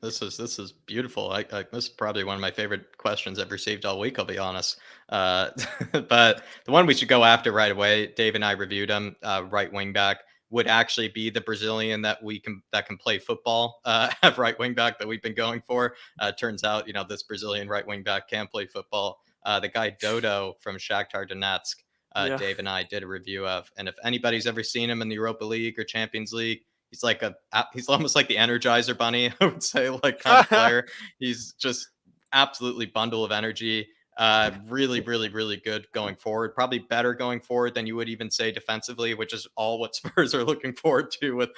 This is beautiful. This is probably one of my favorite questions I've received all week, I'll be honest. But the one we should go after right away, Dave and I reviewed him, right wing back, would actually be the Brazilian that can play football at right wing back that we've been going for. Turns out, this Brazilian right wing back can play football. The guy Dodo from Shakhtar Donetsk, Dave and I did a review of. And if anybody's ever seen him in the Europa League or Champions League, he's almost like the Energizer Bunny, I would say, like kind of player. He's just absolutely bundle of energy. Really, really, really good going forward. Probably better going forward than you would even say defensively, which is all what Spurs are looking forward to with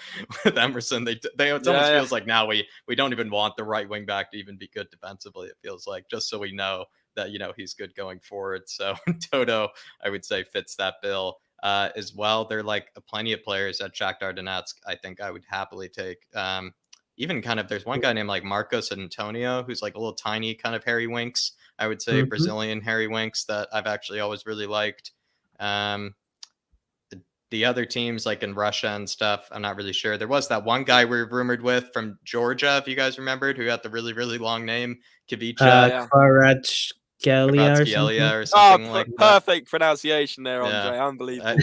Emerson. It almost feels like now we don't even want the right wing back to even be good defensively. It feels like, just so we know that he's good going forward. So Toto, I would say, fits that bill. As well, there are like plenty of players at Shakhtar Donetsk I think I would happily take. Even kind of, there's one guy named like Marcos Antonio, who's like a little tiny kind of Harry Winks, I would say, Brazilian Harry Winks, that I've actually always really liked. The other teams like in Russia and stuff, I'm not really sure. There was that one guy we were rumored with from Georgia, if you guys remembered, who got the really, really long name, Kavicha. Kvaratskhelia or something like that. Perfect pronunciation there, Andre. Unbelievable.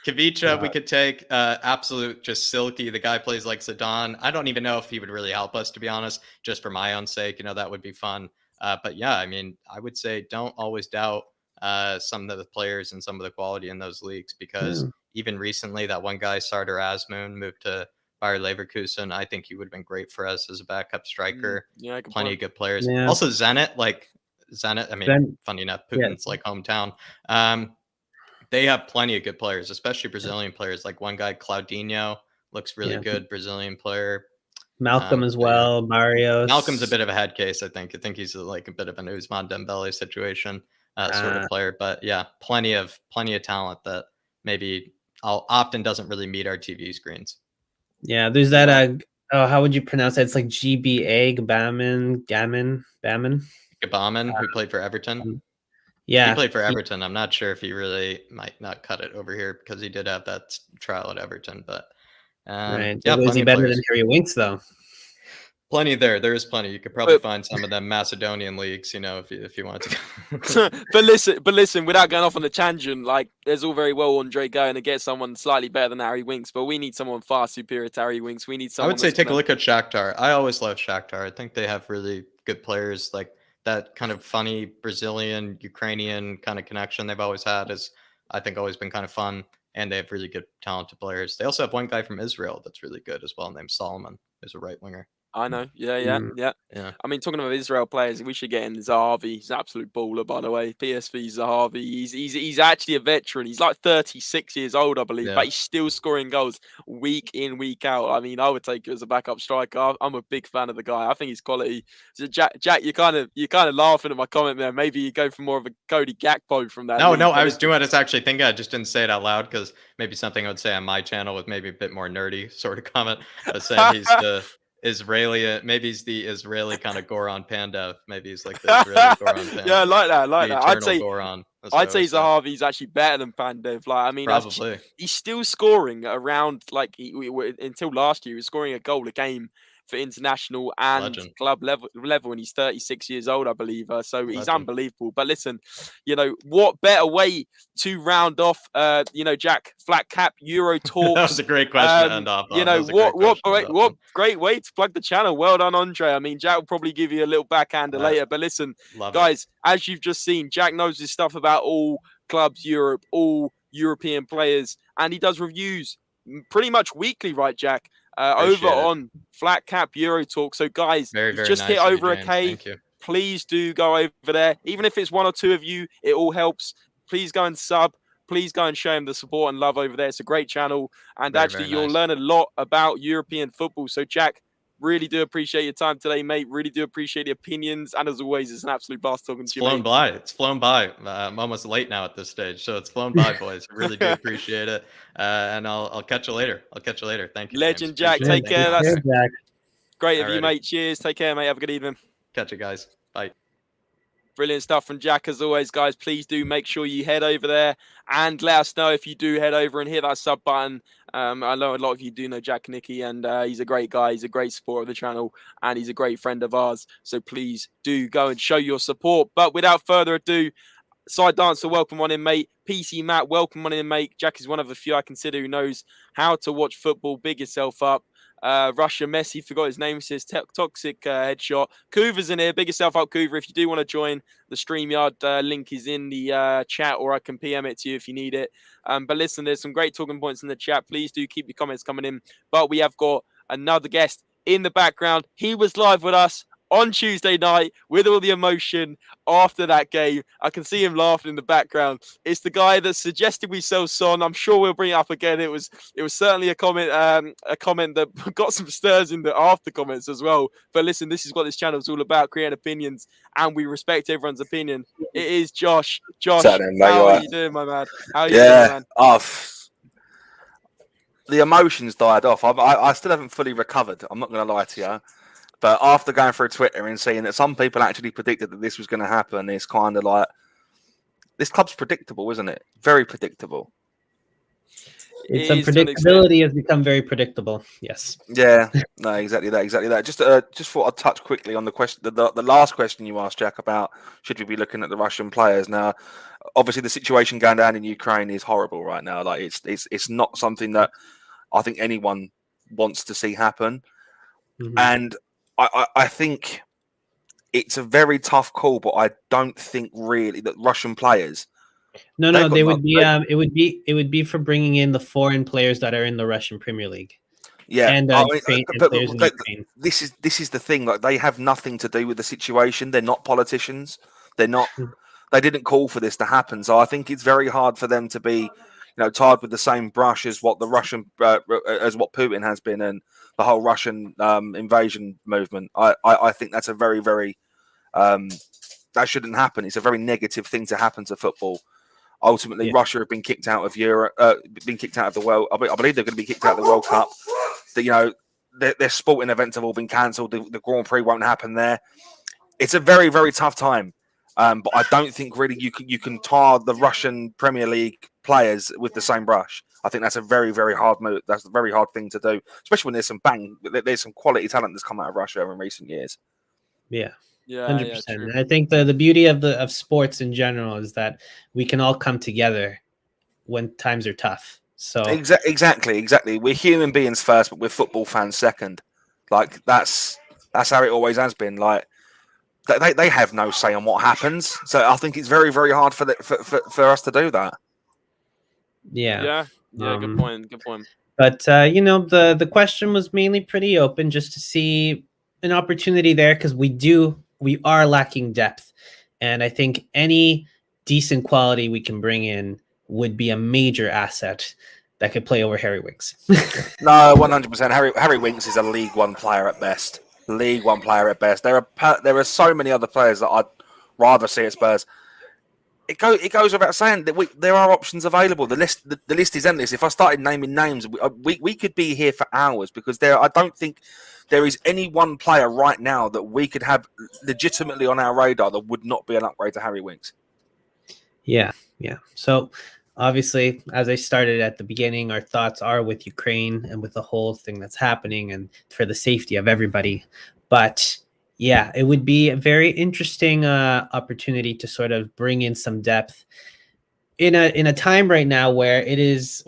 Kavicha, we could take. Absolute, just silky. The guy plays like Zidane. I don't even know if he would really help us, to be honest, just for my own sake. That would be fun. But yeah, I mean, I would say don't always doubt some of the players and some of the quality in those leagues, because even recently, that one guy, Sardar Azmoun, moved to Bayer Leverkusen. I think he would have been great for us as a backup striker. Plenty of good players. Yeah. Also Zenit. I mean, funny enough, Putin's like hometown. They have plenty of good players, especially Brazilian players. Like one guy, Claudinho, looks really good, Brazilian player. Malcolm as but yeah. well. Marios. Malcolm's a bit of a head case, I think. I think he's like a bit of an Ousmane Dembele situation sort of player. But yeah, plenty of talent that maybe often doesn't really meet our TV screens. Yeah, there's that. How would you pronounce that? It's like GBA Gammon, Gabaman, who played for Everton. Yeah, he played for Everton. I'm not sure if he really might not cut it over here because he did have that trial at Everton. But right. yeah, Is he better than Harry Winks though? Plenty there. There is plenty. You could probably find some of them Macedonian leagues, if you wanted to. But listen, without going off on a tangent, like there's all very well Andre going to get someone slightly better than Harry Winks, but we need someone far superior to Harry Winks. We need someone. I would say take a look at Shakhtar. I always love Shakhtar. I think they have really good players, like that kind of funny Brazilian, Ukrainian kind of connection they've always had is, I think, always been kind of fun. And they have really good, talented players. They also have one guy from Israel that's really good as well, named Solomon, who's a right winger. I know. Yeah. I mean, talking about Israel players, we should get in Zahavi. He's an absolute baller, by the way. PSV Zahavi. He's actually a veteran. He's like 36 years old, I believe, but he's still scoring goals week in, week out. I mean, I would take it as a backup striker. I'm a big fan of the guy. I think he's quality. So Jack, you're kind of laughing at my comment there. Maybe you go for more of a Cody Gakpo from that. No, I was doing it. Actually thinking. I just didn't say it out loud because maybe something I would say on my channel with maybe a bit more nerdy sort of comment. I was saying he's the Israeli, maybe he's the Israeli kind of Goran Pandev. Maybe he's like the Israeli Goran Pandev. Yeah, I like that. I'd say Goran. I'd say Zahavi's actually better than Pandev. Like, I mean, probably he's still scoring around like until last year. He was scoring a goal a game for international and club level, and he's 36 years old, I believe. So he's unbelievable. But listen, what better way to round off, Jack, flat cap Euro talks. That was a great question to end off on. What great way to plug the channel. Well done, Andre. I mean, Jack will probably give you a little backhander later. But listen, guys, as you've just seen, Jack knows his stuff about all clubs Europe, all European players, and he does reviews pretty much weekly, right, Jack? Over on Flat Cap Euro Talk. So, guys, very just nice hit over a James. K. Please do go over there. Even if it's one or two of you, it all helps. Please go and sub. Please go and show him the support and love over there. It's a great channel. And actually, you'll learn a lot about European football. So, Jack, really do appreciate your time today, mate. Really do appreciate the opinions. And as always, it's an absolute blast talking to you, mate. It's flown by. I'm almost late now at this stage. So it's flown by, boys. Really do appreciate it. And I'll catch you later. Thank you. Legend, Jack. Take care. That's great of you, mate. Cheers. Take care, mate. Have a good evening. Catch you guys. Bye. Brilliant stuff from Jack, as always, guys. Please do make sure you head over there and let us know if you do head over and hit that sub button. I know a lot of you do know Jack Nicky, and he's a great guy. He's a great supporter of the channel, and he's a great friend of ours. So please do go and show your support. But without further ado, Side Dancer, welcome on in, mate. PC Matt, welcome on in, mate. Jack is one of the few I consider who knows how to watch football. Big yourself up. Russia Messi, forgot his name, says toxic headshot. Coover's in here. Big yourself up, Coover. If you do want to join the StreamYard, link is in the chat, or I can PM it to you if you need it. But listen, there's some great talking points in the chat. Please do keep your comments coming in. But we have got another guest in the background. He was live with us on Tuesday night with all the emotion after that game. I can see him laughing in the background. It's the guy that suggested we sell Son. I'm sure we'll bring it up again. It was certainly a comment that got some stirs in the after comments as well. But listen, this is what this channel is all about, creating opinions, and we respect everyone's opinion. It is Josh. Josh, how are you doing, my man? How are you doing, man? The emotions died off. I still haven't fully recovered. I'm not going to lie to you. But after going through Twitter and seeing that some people actually predicted that this was going to happen, it's kind of like, this club's predictable, isn't it? Very predictable. Its unpredictability has become very predictable. Yes. Yeah. No, exactly that. Just thought I'd touch quickly on the question, the last question you asked, Jack, about should we be looking at the Russian players now. Obviously, the situation going down in Ukraine is horrible right now. Like it's not something that I think anyone wants to see happen, and I think it's a very tough call, but I don't think really that Russian players. No, they would be. It would be for bringing in the foreign players that are in the Russian Premier League. Yeah, and this is the thing. Like, they have nothing to do with the situation. They're not politicians. They're not. They didn't call for this to happen. So I think it's very hard for them to be, tarred with the same brush as what the Russian, as what Putin has been, and the whole Russian invasion movement. I think that's a very, very that shouldn't happen. It's a very negative thing to happen to football. Ultimately, Russia have been kicked out of Europe, been kicked out of the world. I believe they're going to be kicked out of the World Cup. That their sporting events have all been cancelled. The Grand Prix won't happen there. It's a very, very tough time. But I don't think really you can tar the Russian Premier League players with the same brush. I think that's a very, very hard move. That's a very hard thing to do, especially when there's some quality talent that's come out of Russia in recent years. Yeah. Yeah, 100%. true. And I think the beauty of sports in general is that we can all come together when times are tough. So exactly. We're human beings first, but we're football fans second. Like that's how it always has been. Like they have no say on what happens. So I think it's very, very hard for us to do that. Yeah. Good point. But the question was mainly pretty open, just to see an opportunity there, because we are lacking depth, and I think any decent quality we can bring in would be a major asset that could play over Harry Winks. No, 100%. Harry Winks is a League One player at best. League One player at best. There are so many other players that I'd rather see at Spurs. It goes without saying that there are options available. The list is endless. If I started naming names, we could be here for hours, because I don't think there is any one player right now that we could have legitimately on our radar that would not be an upgrade to Harry Winks. Yeah. So obviously, as I started at the beginning, our thoughts are with Ukraine and with the whole thing that's happening, and for the safety of everybody. But yeah, it would be a very interesting opportunity to sort of bring in some depth in a time right now where it is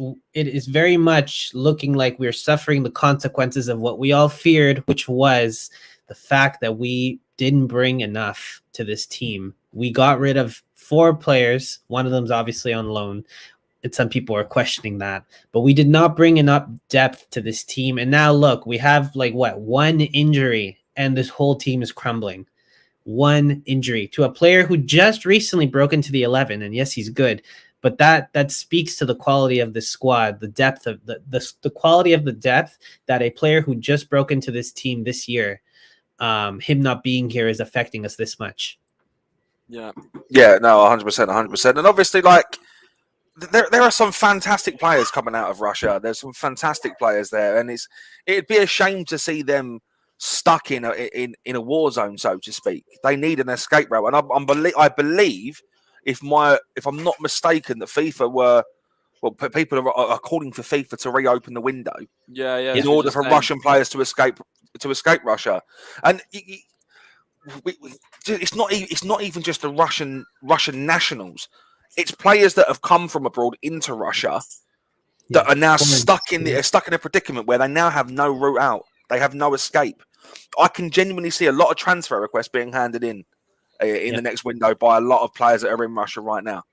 very much looking like we're suffering the consequences of what we all feared, which was the fact that we didn't bring enough to this team. We got rid of 4 players. One of them's obviously on loan, and some people are questioning that, but we did not bring enough depth to this team. And now look, we have one injury, and this whole team is crumbling. One injury to a player who just recently broke into the 11, and yes, he's good, but that speaks to the quality of the squad, the depth of the quality of the depth that a player who just broke into this team this year, him not being here is affecting us this much. Yeah, no, 100%. And obviously, there are some fantastic players coming out of Russia. There's some fantastic players there, and it'd be a shame to see them stuck in a war zone, so to speak. They need an escape route, and I believe, if I'm not mistaken, that people are calling for FIFA to reopen the window. In order for Russian players to escape Russia, and it's not even just the Russian nationals. It's players that have come from abroad into Russia that are now stuck in a predicament where they now have no route out. They have no escape. I can genuinely see a lot of transfer requests being handed in the next window by a lot of players that are in Russia right now.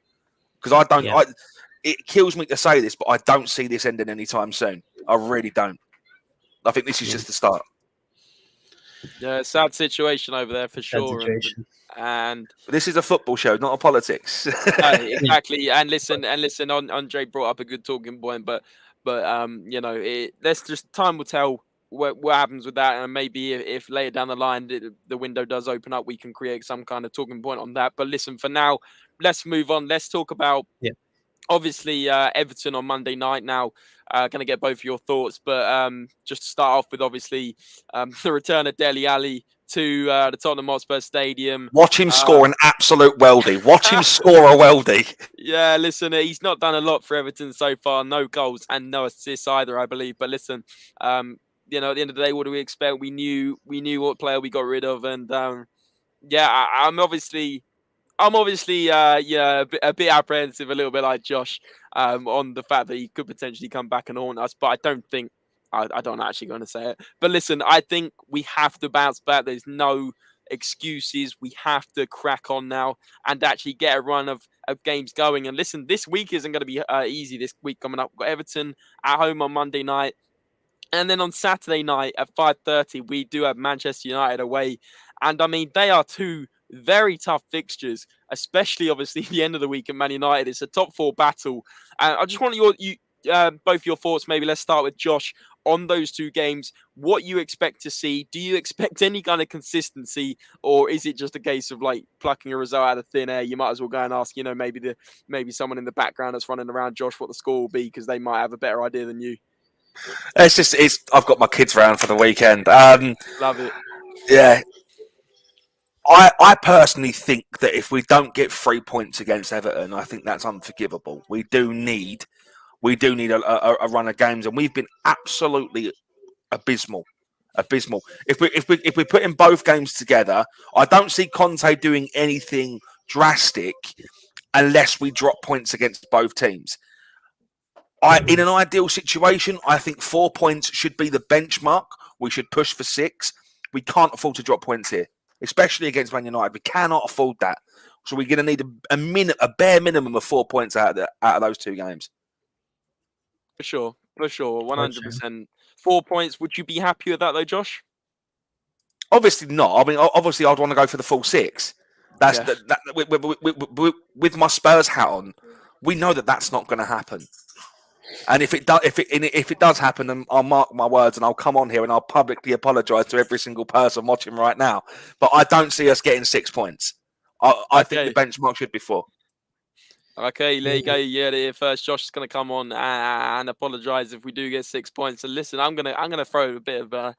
Because it kills me to say this, but I don't see this ending anytime soon. I really don't. I think this is just the start. Yeah, sad situation over there for sure. And but this is a football show, not a politics. Exactly. And listen, Andre brought up a good talking point, but let's just time will tell what happens with that, and maybe if later down the line the window does open up, we can create some kind of talking point on that. But listen, for now, let's move on. Let's talk about obviously Everton on Monday night. Now, going to get both of your thoughts, but just to start off with, obviously the return of Dele Alli to the Tottenham Hotspur Stadium. Watch him score an absolute weldy. Watch him score a weldy. Yeah, listen, he's not done a lot for Everton so far. No goals and no assists either, I believe. But listen, at the end of the day, what do we expect? We knew what player we got rid of, and I'm obviously a bit apprehensive, a little bit like Josh, on the fact that he could potentially come back and haunt us. But I don't think I don't actually going to say it. But listen, I think we have to bounce back. There's no excuses. We have to crack on now and actually get a run of games going. And listen, this week isn't going to be easy. This week coming up, we've got Everton at home on Monday night. And then on Saturday night at 5:30, we do have Manchester United away. And I mean, they are two very tough fixtures, especially obviously the end of the week at Man United. It's a top 4 battle. And I just want both your thoughts. Maybe let's start with Josh on those 2 games. What you expect to see? Do you expect any kind of consistency, or is it just a case of like plucking a result out of thin air? You might as well go and ask, maybe someone in the background that's running around, Josh, what the score will be, because they might have a better idea than you. I've got my kids round for the weekend. Love it. Yeah. I personally think that if we don't get 3 points against Everton, I think that's unforgivable. We do need a run of games, and we've been absolutely abysmal. If we put in both games together, I don't see Conte doing anything drastic unless we drop points against both teams. In an ideal situation, I think 4 points should be the benchmark. We should push for 6. We can't afford to drop points here, especially against Man United. We cannot afford that. So we're going to need a bare minimum of 4 points out of those 2 games. For sure, 100%. 4 points. Would you be happy with that though, Josh? Obviously not. I mean, obviously I'd want to go for the full 6. With my Spurs hat on, we know that that's not going to happen. And if it does happen, then I'll mark my words and I'll come on here and I'll publicly apologise to every single person watching right now. But I don't see us getting 6 points. I think the benchmark should be 4. Okay, there you go. You heard it here first. Josh is going to come on and apologise if we do get 6 points. And listen, I'm gonna throw a bit of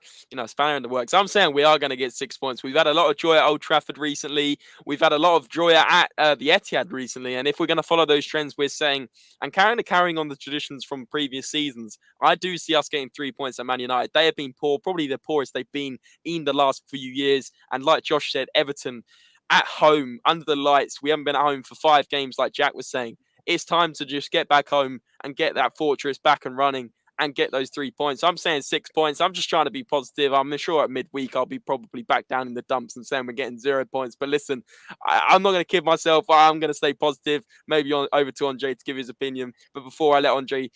spanner in the works. I'm saying we are going to get 6 points. We've had a lot of joy at Old Trafford recently. We've had a lot of joy at the Etihad recently. And if we're going to follow those trends, we're saying and carrying on the traditions from previous seasons, I do see us getting 3 points at Man United. They have been poor, probably the poorest they've been in the last few years. And like Josh said, Everton at home, under the lights. We haven't been at home for 5 games, like Jack was saying. It's time to just get back home and get that fortress back and running and get those 3 points. I'm saying 6 points. I'm just trying to be positive. I'm sure at midweek I'll be probably back down in the dumps and saying we're getting 0 points. But listen, I'm not going to kid myself. I'm going to stay positive. Maybe over to Andre to give his opinion. But before I let Andre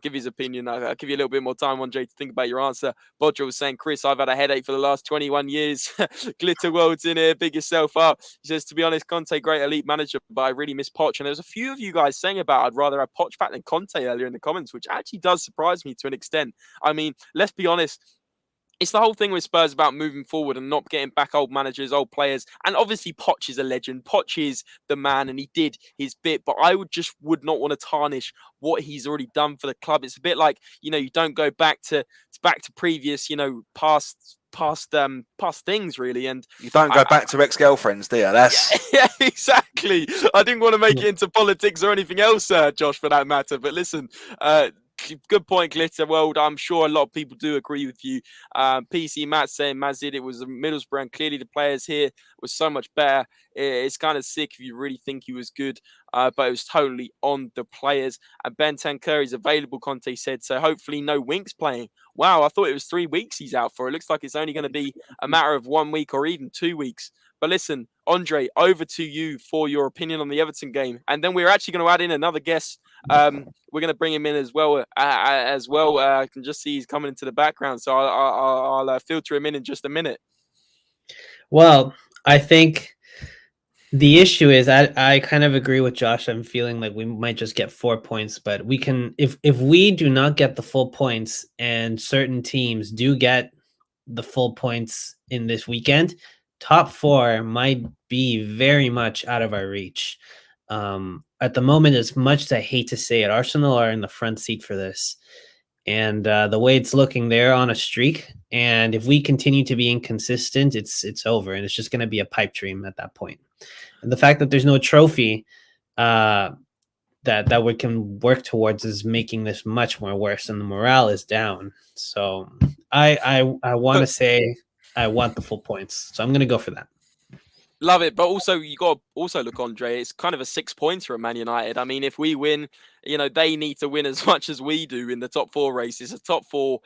give his opinion, I'll give you a little bit more time, Andre, to think about your answer. Bodger was saying, Chris, I've had a headache for the last 21 years. Glitter World's in here, big yourself up. He says, to be honest, Conte, great elite manager, but I really miss Poch. And there's a few of you guys saying about I'd rather have Poch back than Conte earlier in the comments, which actually does surprise me to an extent. I mean, let's be honest. It's the whole thing with Spurs about moving forward and not getting back old managers, old players. And obviously, Poch is a legend. Poch is the man, and he did his bit. But I would not want to tarnish what he's already done for the club. It's a bit like, you don't go back to previous, past things really. And you don't go back to ex-girlfriends, do you? That's yeah, exactly. I didn't want to make it into politics or anything else, Josh, for that matter. But listen, good point, Glitter World. I'm sure a lot of people do agree with you. PC Matt saying Mazid, it was Middlesbrough, and clearly the players here was so much better. It's kind of sick if you really think he was good, but it was totally on the players. And Ben Tancur is available, Conte said, so hopefully no Winks playing. Wow, I thought it was 3 weeks he's out for. It looks like it's only going to be a matter of 1 week or even 2 weeks. But listen, Andre, over to you for your opinion on the Everton game. And then we're actually going to add in another guest. We're going to bring him in as well. I can just see he's coming into the background. So I'll filter him in just a minute. Well, I think the issue is I kind of agree with Josh. I'm feeling like we might just get 4 points, but we can if we do not get the full points and certain teams do get the full points in this weekend, top 4 might be very much out of our reach. At the moment, as much as I hate to say it, Arsenal are in the front seat for this. And the way it's looking, they're on a streak. And if we continue to be inconsistent, it's over. And it's just going to be a pipe dream at that point. And the fact that there's no trophy that we can work towards is making this much more worse. And the morale is down. So I want to say I want the full points. So I'm going to go for that. Love it, but also you got to also look, Andre. It's kind of a 6-pointer at Man United. I mean, if we win, they need to win as much as we do in the top 4 race. It's a top 4,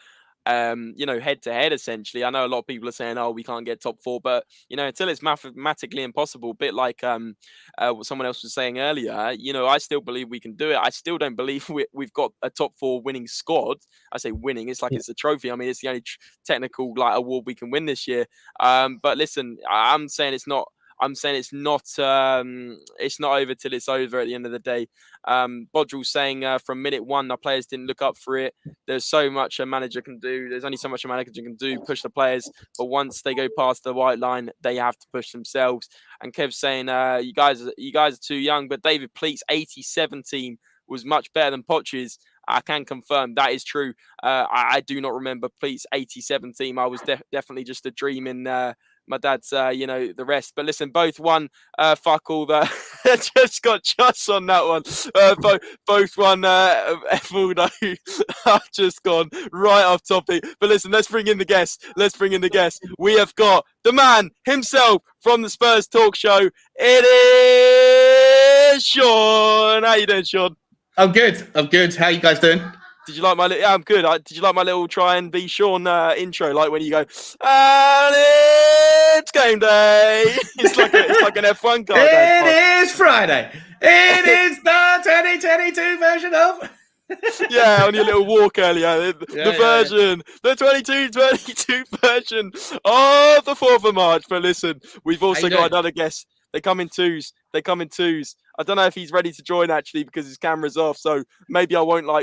head to head essentially. I know a lot of people are saying, "Oh, we can't get top 4," but until it's mathematically impossible. A bit like what someone else was saying earlier. I still believe we can do it. I still don't believe we've got a top 4 winning squad. I say winning, it's like it's a trophy. I mean, it's the only technical award we can win this year. But listen, I'm saying it's not. I'm saying it's not over till it's over at the end of the day. Bodrill's saying from minute one, our players didn't look up for it. There's so much a manager can do. There's only so much a manager can do, push the players. But once they go past the white line, they have to push themselves. And Kev's saying, you guys are too young. But David Pleat's 87 team was much better than Poch's. I can confirm that is true. I do not remember Pleat's 87 team. I was definitely just a dream in my dad's, the rest. But listen, both won. Fuck all that. Just got just on that one. Both won. Although I've just gone right off topic. But listen, let's bring in the guest. We have got the man himself from the Spurs talk show. It is Sean. How you doing, Sean? I'm good. How you guys doing? Did you like my? Yeah, I'm good. Did you like my little try and be Sean intro? Like when you go, and it's game day. It's like an F1 car. It is Friday. It is the 2022 version of. Yeah, on your little walk earlier. The 2022 version of the 4th of March. But listen, we've also got another guest. They come in twos. I don't know if he's ready to join actually because his camera's off. So maybe I won't throw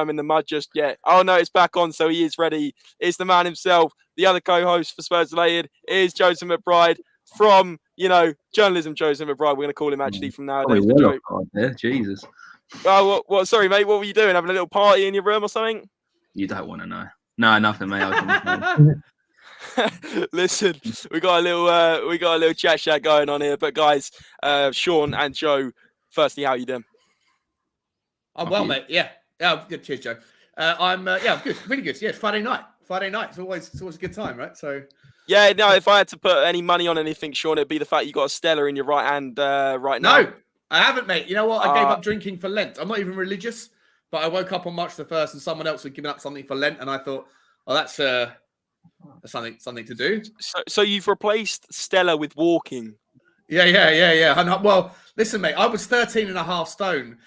him in the mud just yet. Oh no, it's back on. So he is ready. It's the man himself. The other co-host for SpursRelated is Joseph McBride from, journalism Joseph McBride. We're going to call him actually from nowadays. Jesus. Oh, what? Sorry, mate. What were you doing? Having a little party in your room or something? You don't want to know. No, nothing, mate. Listen, we got a little chat going on here. But guys, Sean and Joe, firstly, how you doing? I'm well, mate. Yeah, good. Cheers, Joe. I'm good, really good. Yeah, it's Friday night. It's always a good time, right? So. Yeah, no. If I had to put any money on anything, Sean, it'd be the fact you got a Stella in your right hand right now. No, I haven't, mate. You know what? I gave up drinking for Lent. I'm not even religious, but I woke up on March the 1st and someone else had given up something for Lent, and I thought, oh, that's something to do. So you've replaced Stella with walking. Yeah. Well, listen, mate, I was 13 and a half stone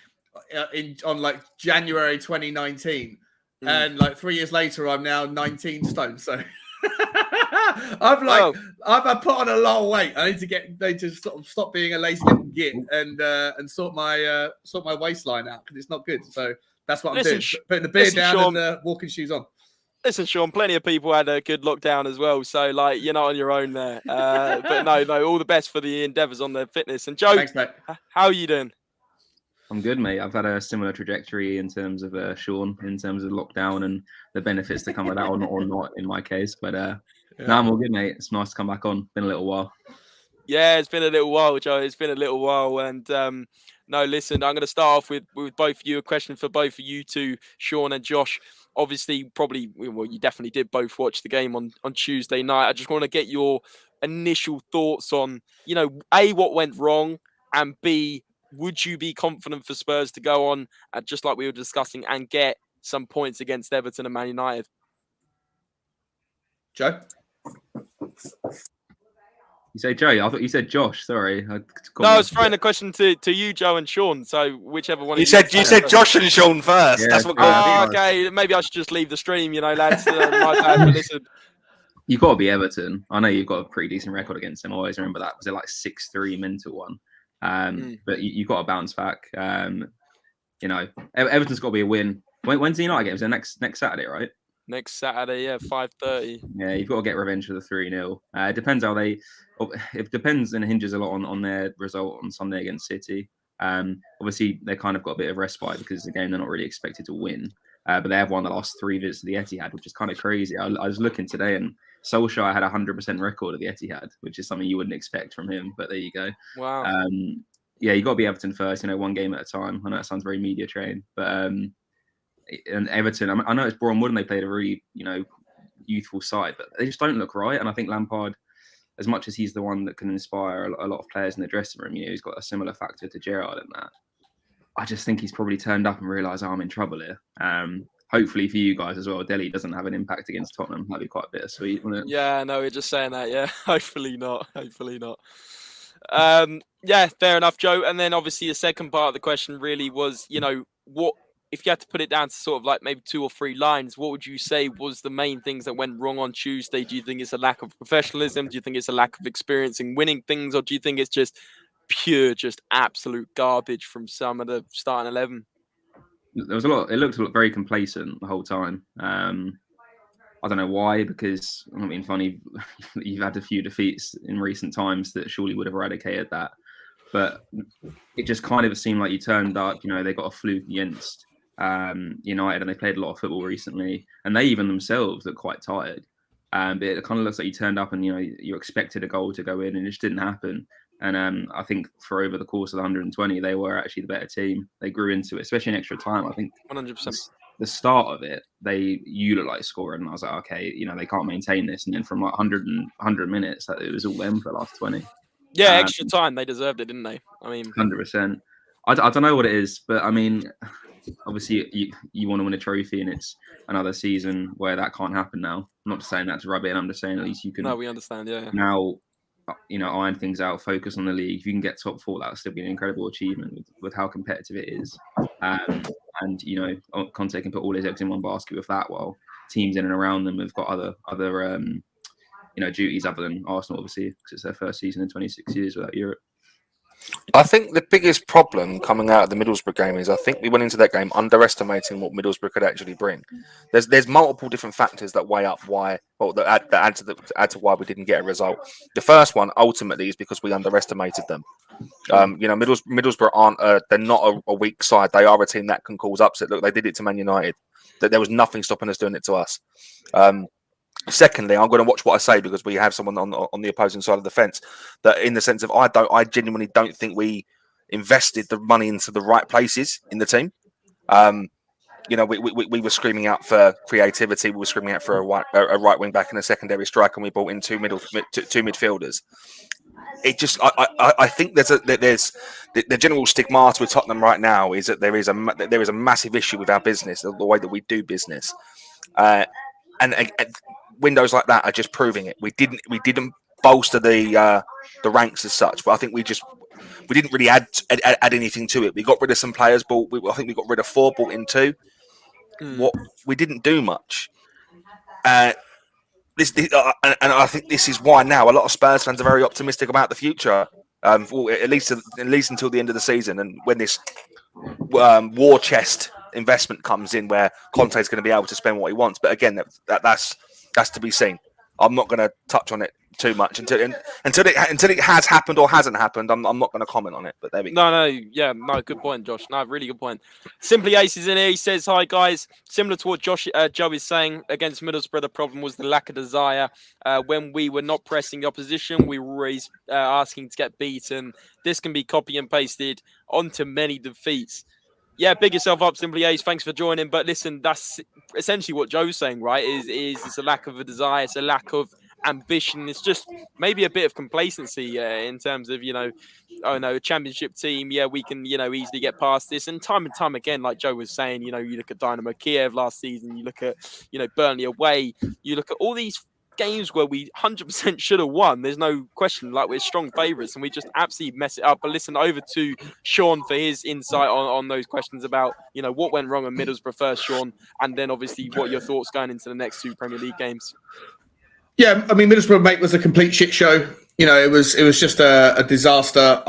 on January 2019. And 3 years later, I'm now 19 stone. So I've put on a lot of weight. I need to sort of stop being a lazy little git and sort my waistline out because it's not good. So that's what I'm doing. Putting the beard down and the walking shoes on. Listen, Sean, plenty of people had a good lockdown as well. So, you're not on your own there. But no, all the best for the endeavours on the fitness. And Joe, thanks, mate. How are you doing? I'm good, mate. I've had a similar trajectory in terms of Sean, in terms of lockdown and the benefits that come with that, or not in my case. But no, I'm all good, mate. It's nice to come back on. Been a little while. Yeah, it's been a little while, Joe. It's been a little while. And no, listen, I'm going to start off with both of you. A question for both of you two, Sean and Josh. Obviously, you definitely did both watch the game on Tuesday night. I just want to get your initial thoughts on, A, what went wrong, and B, would you be confident for Spurs to go on, just like we were discussing, and get some points against Everton and Man United? Joe? You say Joe? I thought you said Josh. Sorry. I was throwing the question to you, Joe and Sean. So whichever one. You said Josh and Sean first. Yeah, that's what. Okay. Maybe I should just leave the stream. Lads. My bad. But listen. You've got to be Everton. I know you've got a pretty decent record against them. I always remember that. Was it 6-3 mental one? But you've got to bounce back. Everton's got to be a win. When's the United game? Is it next Saturday, right? Next Saturday, 5:30. Yeah, you've got to get revenge for the 3-0. It depends how they. It depends and hinges a lot on their result on Sunday against City. Obviously, they kind of got a bit of respite because it's a game they're not really expected to win. But they have won the last 3 visits to the Etihad, which is kind of crazy. I was looking today, and Solskjaer had a 100% record at the Etihad, which is something you wouldn't expect from him. But there you go. Wow. You got to be Everton first. One game at a time. I know it sounds very media trained, but and Everton. I know it's Brougham Wood, and they played a really youthful side, but they just don't look right. And I think Lampard, as much as he's the one that can inspire a lot of players in the dressing room, he's got a similar factor to Gerrard in that. I just think he's probably turned up and realised, I'm in trouble here. Hopefully for you guys as well, Delhi doesn't have an impact against Tottenham. That'd be quite bittersweet, wouldn't it? Yeah, no, we're just saying that. Yeah, hopefully not. Yeah, fair enough, Joe. And then obviously the second part of the question really was, what if you had to put it down to sort of like maybe 2 or 3 lines, what would you say was the main things that went wrong on Tuesday? Do you think it's a lack of professionalism? Do you think it's a lack of experience in winning things? Or do you think it's just pure, just absolute garbage from some of the starting 11? There was a lot. It looked very complacent the whole time. I don't know why, because I'm not being funny. You've had a few defeats in recent times that surely would have eradicated that. But it just kind of seemed like you turned up, they got a fluke against United, and they played a lot of football recently, and they even themselves look quite tired. But it kind of looks like you turned up and, you expected a goal to go in, and it just didn't happen. And I think for over the course of the 120, they were actually the better team. They grew into it, especially in extra time. I think 100%. The start of it, you look like scoring, and I was like, okay, they can't maintain this. And then from like 100 minutes, it was all them for the last 20. Yeah, extra time. They deserved it, didn't they? I mean, 100%. I don't know what it is, but I mean, obviously you want to win a trophy, and it's another season where that can't happen now. I'm not saying that to rub it in. I'm just saying at least you can. No, we understand. Yeah. Now, iron things out, focus on the league. If you can get top 4, that'll still be an incredible achievement with how competitive it is. And Conte can put all his eggs in one basket with that, while teams in and around them have got other duties other than Arsenal, obviously, because it's their first season in 26 years without Europe. I think the biggest problem coming out of the Middlesbrough game is I think we went into that game underestimating what Middlesbrough could actually bring. There's multiple different factors that weigh up that add to why we didn't get a result. The first one ultimately is because we underestimated them. Middlesbrough aren't they're not a weak side. They are a team that can cause upset. Look, they did it to Man United. There was nothing stopping us doing it to us. Secondly, I'm going to watch what I say, because we have someone on the opposing side of the fence, that in the sense of I genuinely don't think we invested the money into the right places in the team. We were screaming out for creativity. We were screaming out for a right wing back and a secondary striker, and we brought in two midfielders. It just, I think there's the general stigmata with Tottenham right now is that there is a massive issue with our business, the way that we do business, and windows like that are just proving it. We didn't bolster the ranks as such, but I think we didn't really add anything to it. We got rid of some players, but I think we got rid of 4, brought in 2. What we didn't do much. And I think this is why now a lot of Spurs fans are very optimistic about the future, at least until the end of the season, and when this war chest investment comes in, where Conte is going to be able to spend what he wants. But again, that's to be seen. I'm not going to touch on it too much until it has happened or hasn't happened. I'm not going to comment on it. But there we go. Good point, Josh. No, really good point. Simply Ace is in here. He says, "Hi guys. Similar to what Joe is saying, against Middlesbrough, the problem was the lack of desire. When we were not pressing the opposition, we were always asking to get beaten. This can be copy and pasted onto many defeats." Yeah, big yourself up, Simply Ace. Thanks for joining. But listen, that's essentially what Joe's saying, right? Is it's a lack of a desire, it's a lack of ambition. It's just maybe a bit of complacency in terms of, a championship team. Yeah, we can, easily get past this. And time again, like Joe was saying, you look at Dynamo Kiev last season, you look at, Burnley away, you look at all these games where we 100% should have won. There's no question, like we're strong favourites, and we just absolutely mess it up. But listen, over to Sean for his insight on those questions about what went wrong at Middlesbrough first, Sean, and then obviously what your thoughts going into the next 2 Premier League games. Yeah, I mean, Middlesbrough, mate, was a complete shit show. It was just a disaster.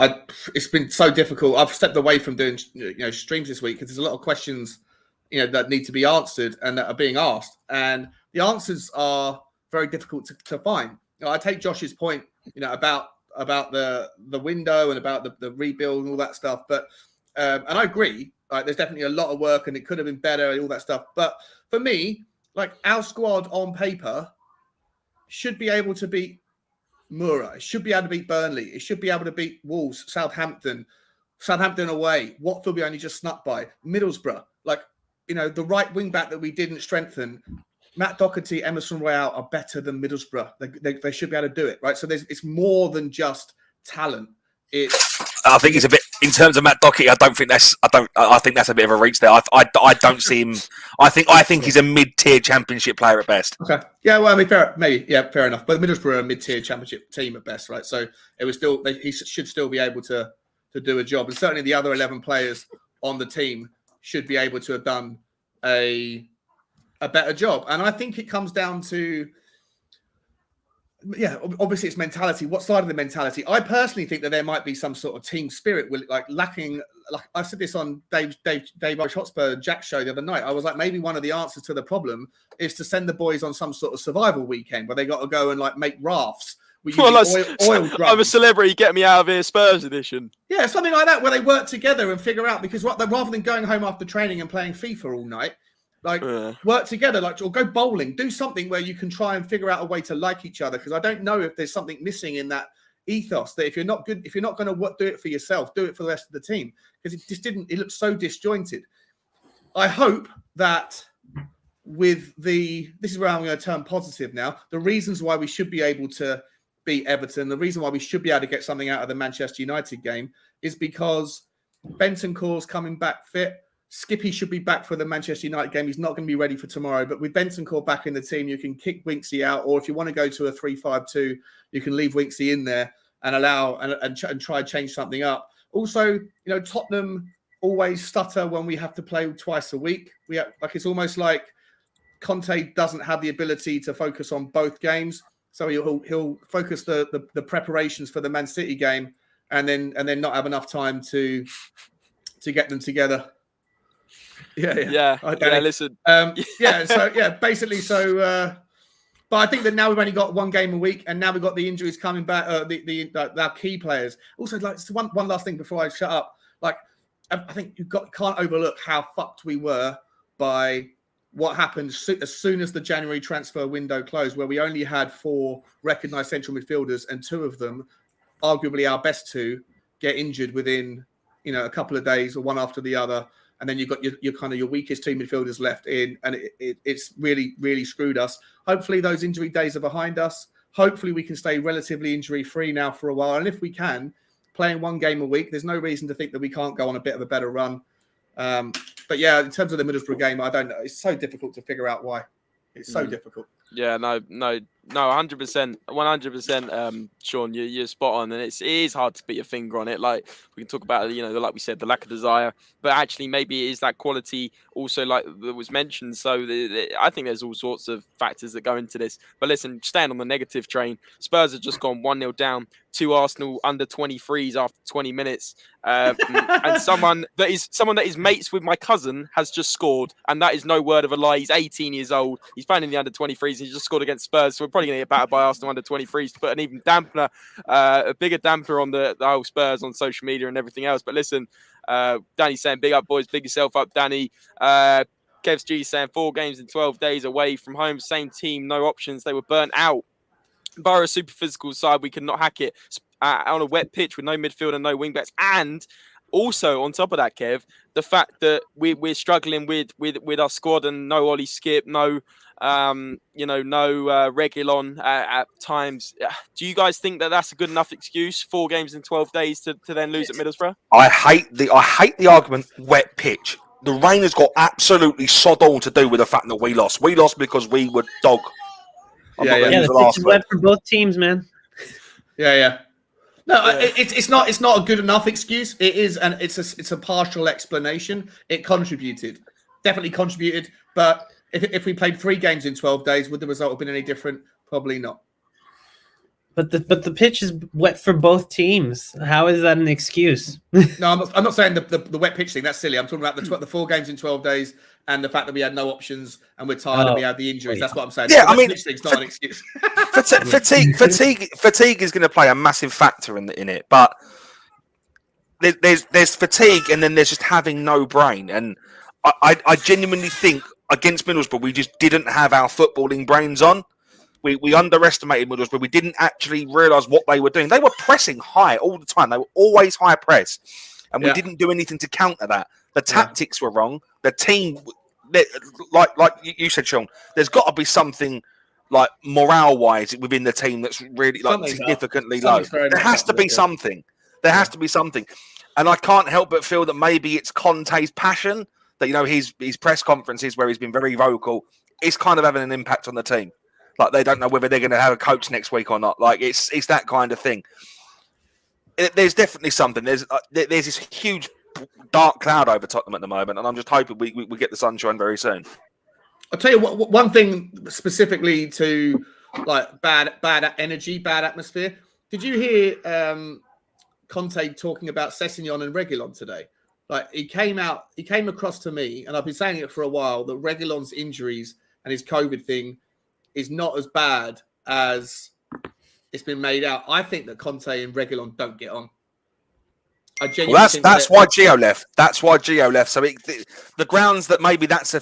It's been so difficult. I've stepped away from doing streams this week because there's a lot of questions that need to be answered and that are being asked, and the answers are very difficult to find. I take Josh's point, about the window and about the rebuild and all that stuff. But and I agree, like there's definitely a lot of work and it could have been better and all that stuff. But for me, like our squad on paper should be able to beat Mura. It should be able to beat Burnley. It should be able to beat Wolves, Southampton away. Watford we only just snuck by. Middlesbrough, the right wing back that we didn't strengthen. Matt Doherty, Emerson Royale are better than Middlesbrough. They should be able to do it, right? So it's more than just talent. I think it's a bit in terms of Matt Doherty. I think that's a bit of a reach there. I don't see him. I think he's a mid-tier championship player at best. Okay. Yeah. Well, I mean, fair enough. But Middlesbrough are a mid-tier championship team at best, right? So it was he should still be able to do a job. And certainly the other 11 players on the team should be able to have done a better job. And I think it comes down to, obviously it's mentality. What side of the mentality? I personally think that there might be some sort of team spirit with like lacking. Like I said this on Dave Hotspur and Jack's show the other night. I was like, maybe one of the answers to the problem is to send the boys on some sort of survival weekend where they got to go and like make rafts. Oil I'm a celebrity, get me out of here, Spurs edition. Yeah, something like that where they work together and figure out, because rather than going home after training and playing FIFA all night, like work together, like, or go bowling, do something where you can try and figure out a way to like each other. Because I don't know if there's something missing in that ethos, that if you're not going to do it for yourself, do it for the rest of the team. Because it looks so disjointed. I hope that this is where I'm going to turn positive now. The reasons why we should be able to beat Everton, the reason why we should be able to get something out of the Manchester United game is because Bentancur's coming back fit. Skippy should be back for the Manchester United game. He's not going to be ready for tomorrow, but with Bentancur back in the team, you can kick Winksy out, or if you want to go to a 3-5-2, you can leave Winksy in there and allow and try and change something up. Also, Tottenham always stutter when we have to play twice a week. It's almost like Conte doesn't have the ability to focus on both games. So he'll focus the preparations for the Man City game and then not have enough time to get them together. Yeah. Listen. Basically. So, but I think that now we've only got one game a week, and now we've got the injuries coming back. Our key players. Also, like one last thing before I shut up. Like, I think can't overlook how fucked we were by what happened as soon as the January transfer window closed, where we only had 4 recognised central midfielders, and 2 of them, arguably our best 2, get injured within a couple of days, or one after the other, and then you've got your weakest 2 midfielders left in, and it's really, really screwed us. Hopefully those injury days are behind us. Hopefully we can stay relatively injury free now for a while, and if we can, playing 1 game a week, there's no reason to think that we can't go on a bit of a better run. But yeah, in terms of the Middlesbrough game, I don't know. It's so difficult to figure out why. It's so difficult. Yeah, no, 100%, Sean, you're spot on, and it is hard to put your finger on it. Like we can talk about, like we said, the lack of desire, but actually maybe it is that quality also, like that was mentioned. So I think there's all sorts of factors that go into this. But listen, staying on the negative train, Spurs have just gone 1-0 down to Arsenal under 23s after 20 minutes. And someone that is mates with my cousin has just scored, and that is no word of a lie. He's 18 years old. He's playing in the under 23s. He's just scored against Spurs, so we're probably going to get battered by Arsenal under 23s to put an even dampener, a bigger damper on the whole Spurs on social media and everything else. But listen, Danny's saying, big up, boys, big yourself up, Danny. Kev's G saying 4 games in 12 days away from home, same team, no options. They were burnt out. Borough super physical side, we could not hack it on a wet pitch with no midfield and no wing backs. And also on top of that, Kev, the fact that we're struggling with our squad and no Ollie Skip, no Reguilon at times. Do you guys think that that's a good enough excuse? 4 games in 12 days to then lose at Middlesbrough? I hate the argument wet pitch. The rain has got absolutely sod all to do with the fact that we lost. We lost because we were dog. The pitch is wet for both teams, man. Yeah. No, it's not a good enough excuse. It is, and it's a partial explanation. It definitely contributed. But if we played 3 games in 12 days, would the result have been any different? Probably not. But the pitch is wet for both teams. How is that an excuse? No, I'm not saying the wet pitch thing. That's silly. I'm talking about the 4 games in 12 days and the fact that we had no options and we're tired and we had the injuries. That's what I'm saying. Yeah, I mean, it's not an excuse. Fatigue is going to play a massive factor in it, but there's fatigue, and then there's just having no brain. And I genuinely think against Middlesbrough, we just didn't have our footballing brains on. We underestimated Middlesbrough. We didn't actually realise what they were doing. They were pressing high all the time. They were always high press, and we didn't do anything to counter that. The tactics were wrong. The team, like you said, Sean, there's got to be something like morale-wise within the team that's really significantly low. There has to be something. There has to be something, and I can't help but feel that maybe it's Conte's passion that his press conferences where he's been very vocal is kind of having an impact on the team. Like they don't know whether they're going to have a coach next week or not. Like it's that kind of thing. There's definitely something. There's this huge dark cloud over Tottenham at the moment, and I'm just hoping we get the sunshine very soon. I'll tell you what. One thing specifically to like bad energy, bad atmosphere. Did you hear Conte talking about Sessegnon and Reguilon today? Like he came across to me, and I've been saying it for a while, that Reguilon's injuries and his COVID thing is not as bad as it's been made out. I think that Conte and Reguilon don't get on. That's why Gio left. That's why Gio left. So the grounds that maybe that's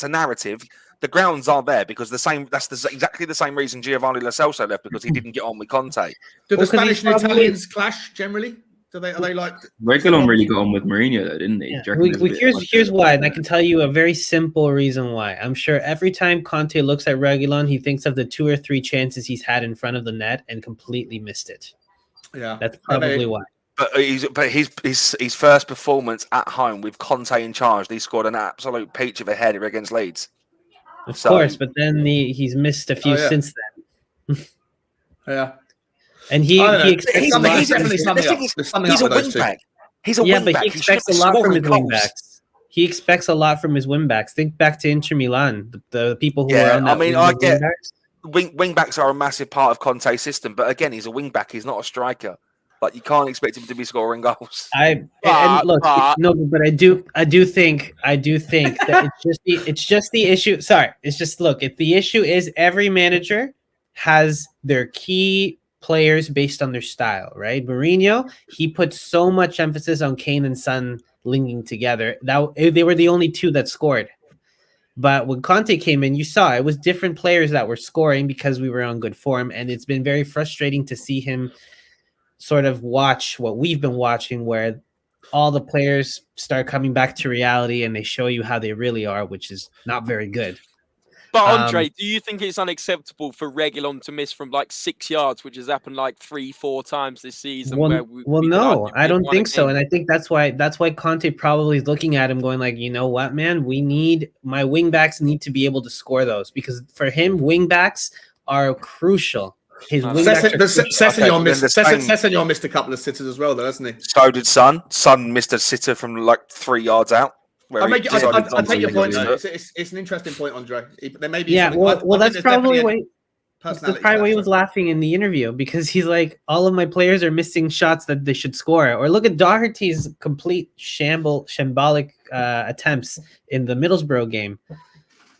a narrative. The grounds are there because exactly the same reason Giovanni Lo Celso left, because he didn't get on with Conte. Do the Spanish and Italians clash generally? Are they like Reguilon really got on with Mourinho though, didn't he? Yeah. Here's why, and I can tell you a very simple reason why. I'm sure every time Conte looks at Reguilon, he thinks of the 2 or 3 chances he's had in front of the net and completely missed it. Yeah, that's probably why. But his first performance at home with Conte in charge, he scored an absolute peach of a header against Leeds. Of course, but then he's missed a few since then. Yeah. And he expects a lot. He's a wingback. He's a wingback. But he expects a lot from his wingbacks. He expects a lot from his wingbacks. Think back to Inter Milan, the people who are on that. I mean, I get wingbacks are a massive part of Conte's system, but again, he's a wingback. He's not a striker. Like you can't expect him to be scoring goals. But I do think that it's just the issue. Sorry, it's just if the issue is every manager has their key players based on their style, right? Mourinho, he put so much emphasis on Kane and Son linking together. That they were the only 2 that scored. But when Conte came in, you saw it was different players that were scoring because we were on good form, and it's been very frustrating to see him sort of watch what we've been watching, where all the players start coming back to reality and they show you how they really are, which is not very good. But Andre, do you think it's unacceptable for Reguilon to miss from like 6 yards, which has happened like 3-4 times this season? No, I don't think so. And I think that's why Conte probably is looking at him going like, you know what, man, my wingbacks need to be able to score those, because for him, wingbacks are crucial. His Sessegnon missed a couple of sitters as well, though, hasn't he? So did Son. Son missed a sitter from like 3 yards out. I take your point. It's an interesting point, Andre. There may be that's probably why. That's probably why he was laughing in the interview, because he's like, all of my players are missing shots that they should score. Or look at Doherty's complete shambolic attempts in the Middlesbrough game.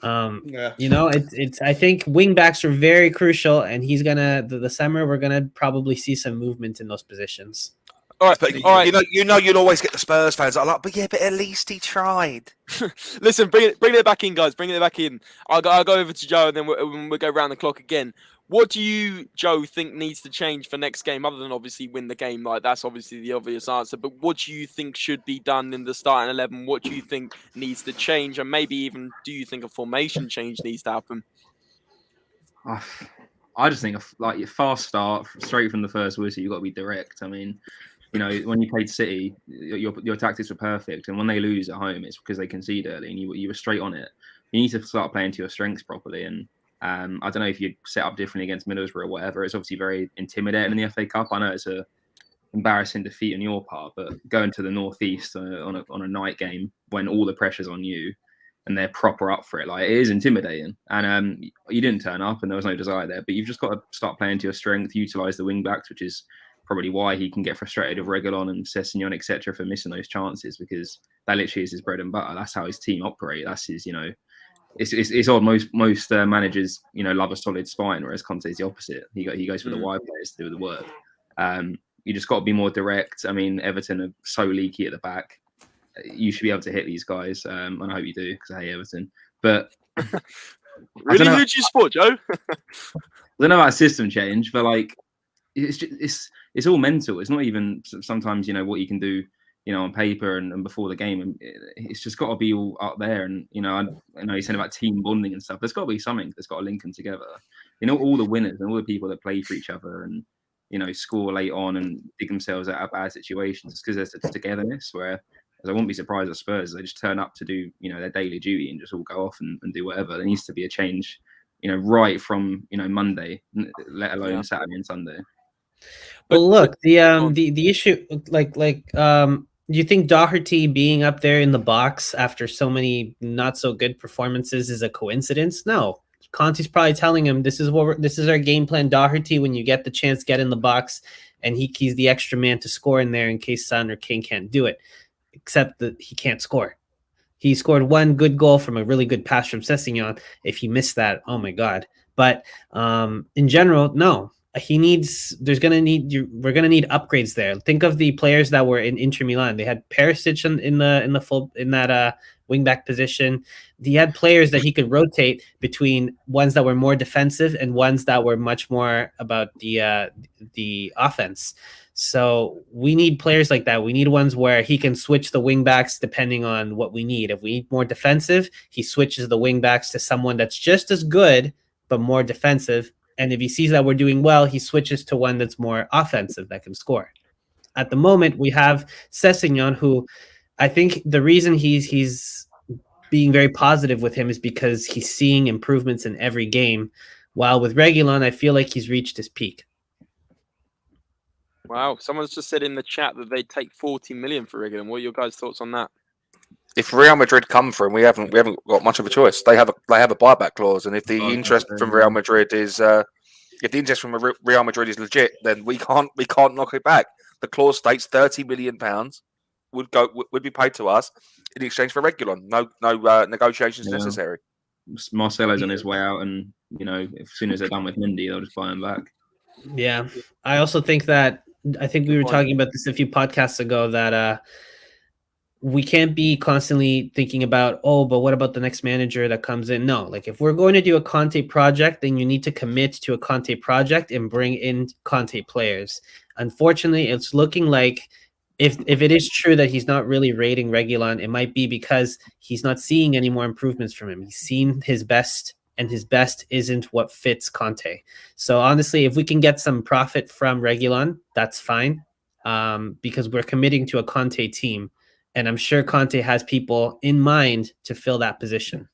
You know, it's I think wingbacks are very crucial, and he's gonna the summer we're gonna probably see some movement in those positions. All right. You know, you'll always get the Spurs fans that are like, but at least he tried. Listen, bring it back in, guys. Bring it back in. I'll go over to Joe, and then we'll go round the clock again. What do you, Joe, think needs to change for next game, other than obviously win the game? Like, that's obviously the obvious answer. But what do you think should be done in the starting 11? What do you think needs to change? And maybe even, do you think a formation change needs to happen? I just think a fast start, straight from the first whistle, you've got to be direct. I mean, you know, when you played City, your tactics were perfect. And when they lose at home, it's because they concede early and you were straight on it. You need to start playing to your strengths properly. And I don't know if you set up differently against Middlesbrough or whatever. It's obviously very intimidating in the FA Cup. I know it's a embarrassing defeat on your part, but going to the Northeast on a night game when all the pressure's on you and they're proper up for it, like, it is intimidating. And you didn't turn up and there was no desire there, but you've just got to start playing to your strength, utilise the wing backs, which is probably why he can get frustrated with Reguilon and Sessegnon, etc., for missing those chances, because that literally is his bread and butter. That's how his team operate. That's his, you know, it's odd. Most managers, you know, love a solid spine, whereas Conte is the opposite. He goes for the wide players to do the work. You just got to be more direct. I mean, Everton are so leaky at the back. You should be able to hit these guys, and I hope you do, because I hate Everton. But really, who do you support, Joe? I don't know about system change, but like, it's all mental. It's not even sometimes, you know, what you can do, you know, on paper and before the game. And it's just got to be all up there. And, you know, I know you're saying about team bonding and stuff. There's got to be something that's got to link them together. You know, all the winners and all the people that play for each other and, you know, score late on and dig themselves out of bad situations. It's because there's a togetherness where, as I wouldn't be surprised at Spurs, they just turn up to do, you know, their daily duty and just all go off and do whatever. There needs to be a change, you know, right from, you know, Monday, let alone Saturday and Sunday. Well, look, the issue, like you think Doherty being up there in the box after so many not so good performances is a coincidence? No. Conte's probably telling him this is our game plan. Doherty, when you get the chance, get in the box, and he's the extra man to score in there in case Son or King can't do it. Except that he can't score. He scored one good goal from a really good pass from Sessegnon. If he missed that, oh my God. But in general, no. We're gonna need upgrades there. Think of the players that were in Inter Milan. They had Perisic in that wingback position. He had players that he could rotate between ones that were more defensive and ones that were much more about the offense. So we need players like that. We need ones where he can switch the wingbacks depending on what we need. If we need more defensive, he switches the wingbacks to someone that's just as good but more defensive. And if he sees that we're doing well, he switches to one that's more offensive that can score. At the moment, we have Sessegnon, who I think the reason he's being very positive with him is because he's seeing improvements in every game. While with Reguilon, I feel like he's reached his peak. Wow, someone's just said in the chat that they'd take 40 million for Reguilon. What are your guys' thoughts on that? If Real Madrid come for him, we haven't got much of a choice. They have a buyback clause, and if the interest from Real Madrid is legit, then we can't knock it back. The clause states £30 million would be paid to us in exchange for Reguilon. No negotiations necessary. Marcelo's on his way out, and as soon as they're done with Mendy, they'll just buy him back. Yeah, I also think that we were talking about this a few podcasts ago that we can't be constantly thinking about, but what about the next manager that comes in? No, like if we're going to do a Conte project, then you need to commit to a Conte project and bring in Conte players. Unfortunately, it's looking like if it is true that he's not really rating Reguilon, it might be because he's not seeing any more improvements from him. He's seen his best, and his best isn't what fits Conte. So honestly, if we can get some profit from Reguilon, that's fine, because we're committing to a Conte team. And I'm sure Conte has people in mind to fill that position.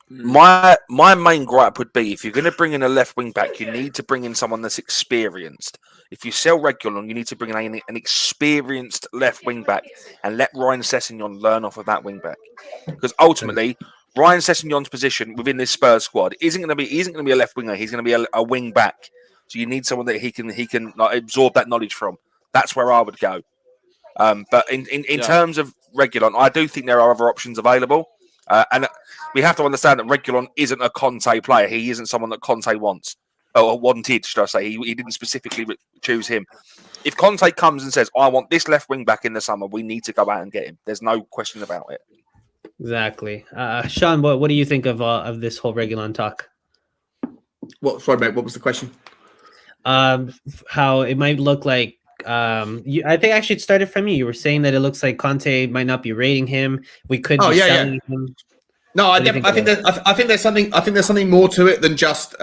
My main gripe would be, if you're going to bring in a left wing back, you need to bring in someone that's experienced. If you sell Reguilon, you need to bring in an experienced left wing back and let Ryan Sessegnon learn off of that wing back. Because ultimately, Ryan Sessegnon's position within this Spurs squad isn't going to be a left winger. He's going to be a wing back. So you need someone that he can like, absorb that knowledge from. That's where I would go. But in terms of Reguilon, I do think there are other options available. And we have to understand that Reguilon isn't a Conte player. He isn't someone that Conte wants, or wanted, should I say. He didn't specifically choose him. If Conte comes and says, I want this left wing back in the summer, we need to go out and get him. There's no question about it. Exactly. Sean, what do you think of this whole Reguilon talk? Sorry, mate, what was the question? How it might look like, I think actually it started from you. You were saying that it looks like Conte might not be rating him. We could be selling him. No, I think there's something more to it than just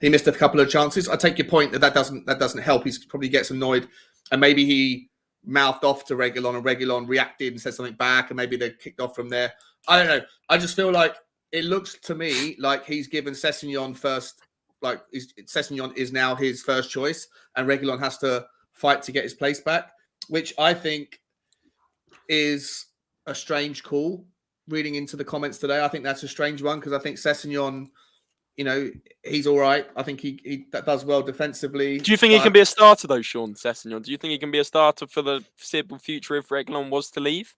he missed a couple of chances. I take your point that doesn't help. He probably gets annoyed, and maybe he mouthed off to Reguilon, and Reguilon reacted and said something back, and maybe they kicked off from there. I don't know. I just feel like it looks to me like he's given Sessegnon first. Like Sessegnon is now his first choice, and Reguilon has to fight to get his place back, which I think is a strange call. Reading into the comments today, I think that's a strange one, because I think Sessegnon, he's all right. I think he does well defensively. Do you think he can be a starter though, Sean Sessegnon? Do you think he can be a starter for the foreseeable future if Reguilon was to leave?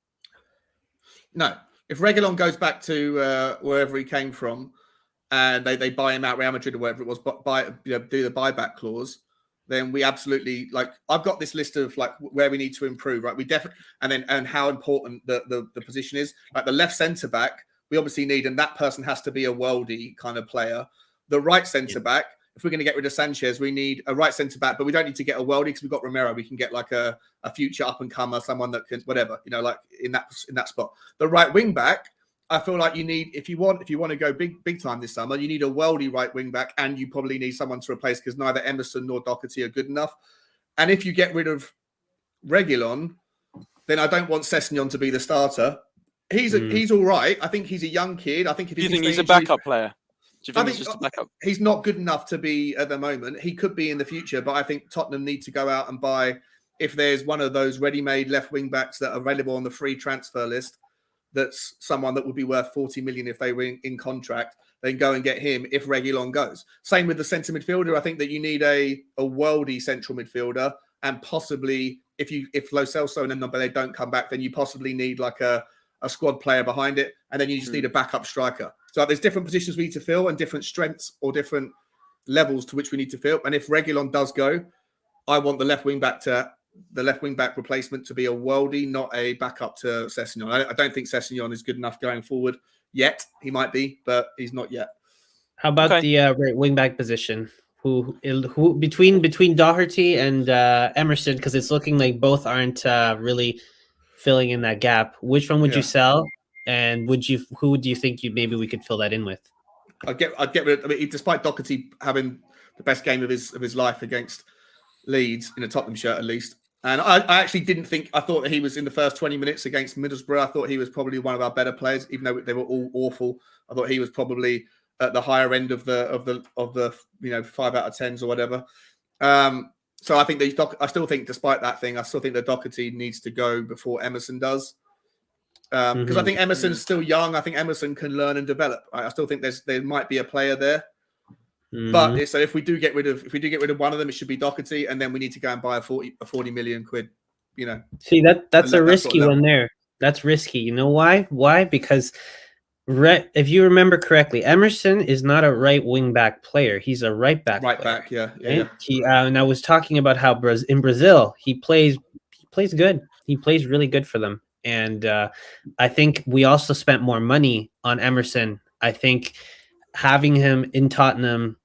No. If Reguilon goes back to wherever he came from, and they buy him out, Real Madrid or whatever it was, do the buyback clause, then we absolutely, like, I've got this list of like where we need to improve, right? We definitely, and how important the position is. Like the left centre back, we obviously need, and that person has to be a worldy kind of player. The right centre back, if we're going to get rid of Sanchez, we need a right centre back, but we don't need to get a worldie because we've got Romero. We can get like a future up and comer, someone that can whatever, like in that spot. The right wing back, I feel like you need, if you want to go big time this summer, you need a worldy right wing back, and you probably need someone to replace, because neither Emerson nor Doherty are good enough. And if you get rid of Reguilon, then I don't want Sessegnon to be the starter. He's all right. I think he's a young kid. I think if do you think he's a backup player? Do you think he's just a backup? He's not good enough to be at the moment. He could be in the future, but I think Tottenham need to go out and buy if there's one of those ready-made left wing backs that are available on the free transfer list, that's someone that would be worth 40 million if they were in contract, then go and get him if Reguilon goes. Same with the centre midfielder. I think that you need a worldy central midfielder, and possibly if Lo Celso and Ndombele don't come back, then you possibly need like a squad player behind it, and then you just need a backup striker. So there's different positions we need to fill and different strengths or different levels to which we need to fill. And if Reguilon does go, I want the left wing back replacement to be a worldie, not a backup to Sessegnon. I don't think Sessegnon is good enough going forward yet. He might be, but he's not yet. How about the right wing back position? Who between Doherty and Emerson? Because it's looking like both aren't really filling in that gap. Which one would you sell? And who do you think maybe we could fill that in with? I'd get rid of. I mean, despite Doherty having the best game of his life against Leeds in a Tottenham shirt, at least, and I actually didn't think. I thought that he was in the first 20 minutes against Middlesbrough. I thought he was probably one of our better players, even though they were all awful. I thought he was probably at the higher end of the 5 out of 10s or whatever. So I think I still think, despite that thing, I still think that Doherty needs to go before Emerson does. Because I think Emerson's still young. I think Emerson can learn and develop. I still think there might be a player there. But so if we do get rid of one of them, it should be Doherty, and then we need to go and buy a 40 million quid. See that's a risky one there. That's risky. You know why? Why? Because if you remember correctly, Emerson is not a right wing back player. He's a right back. Right player. back, yeah. He and I was talking about how in Brazil he plays good. He plays really good for them. And I think we also spent more money on Emerson. I think having him in Tottenham,